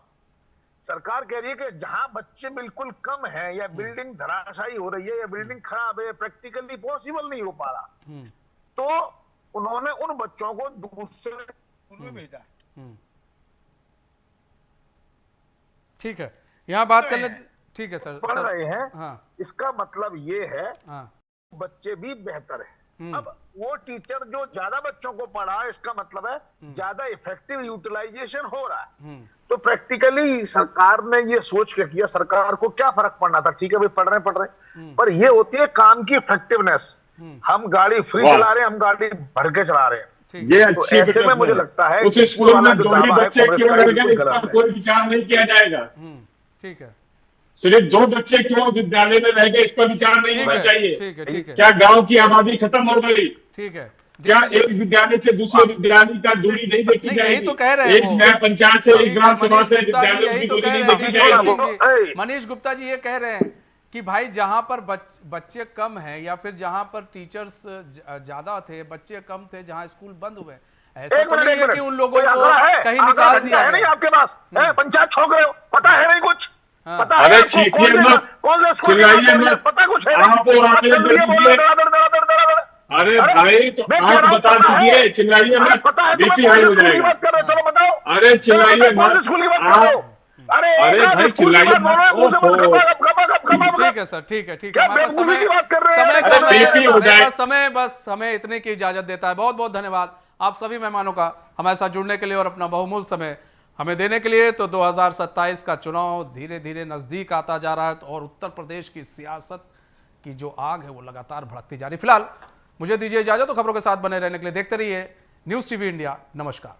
सरकार कह रही है कि जहां बच्चे बिल्कुल कम हैं या बिल्डिंग धराशायी हो रही है या बिल्डिंग खराब है, प्रैक्टिकली पॉसिबल नहीं हो पा रहा, तो उन्होंने उन बच्चों को दूसरे स्कूल में भेजा। ठीक है, यहाँ बात कर ले। ठीक है सर, पढ़ रहे हैं। हाँ। इसका मतलब ये है हाँ। बच्चे भी बेहतर है। अब वो टीचर जो ज्यादा बच्चों को पढ़ा, इसका मतलब है ज्यादा इफेक्टिव यूटिलाइजेशन हो रहा है। तो प्रैक्टिकली सरकार ने ये सोच के किया, सरकार को क्या फर्क पड़ना था, ठीक है भाई पढ़ रहे हैं, पर ये होती है काम की इफेक्टिवनेस। हम गाड़ी फ्री चला रहे हैं, हम गाड़ी भर के चला रहे हैं। ये तो ऐसे में मुझे लगता है कुछ स्कूलों में 2 ही बच्चे क्यों रह गए, इसका कोई विचार नहीं किया जाएगा। ठीक है, सिर्फ 2 बच्चे क्यों विद्यालय में रह गए, इस पर विचार नहीं होना चाहिए। ठीक है, ठीक है। क्या गांव की आबादी खत्म हो गई? ठीक है, क्या एक विद्यालय से दूसरे विद्यालय का दूरी नहीं देखी जाएगी? यही तो कह रहे हैं, एक नया पंचायत से एक ग्राम सभा से विद्यालय की दूरी नहीं देखी जाएगी। मनीष गुप्ता जी ये कह रहे हैं कि भाई जहां पर बच्चे कम हैं या फिर जहां पर टीचर्स ज्यादा थे, बच्चे कम थे, जहां स्कूल बंद हुए, ऐसा तो नहीं है कि उन लोगों को कहीं निकाल दिया है। नहीं आपके पास है, पंचायत छोड़ रहे हो, पता है नहीं कुछ? पता है? अरे चीखिए मत, चिल्लाइए मत, पता कुछ है? आप और आगे अरे भाई तो आप बता दीजिए, चिल्लाइए मत, बीपी हाई हो जाएगा। अरे चिल्लाइए मत, अरे भाई चिल्लाइए मत। ठीक है सर, ठीक है, ठीक है। हमारा समय बस हमें इतने की इजाजत देता है। बहुत बहुत धन्यवाद आप सभी मेहमानों का हमारे साथ जुड़ने के लिए और अपना बहुमूल्य समय हमें देने के लिए। तो 2027 का चुनाव धीरे धीरे नजदीक आता जा रहा है और उत्तर प्रदेश की सियासत की जो आग है वो लगातार भड़कती जा रही है। फिलहाल मुझे दीजिए इजाजत, तो खबरों के साथ बने रहने के लिए देखते रहिए न्यूज़ टीवी इंडिया। नमस्कार।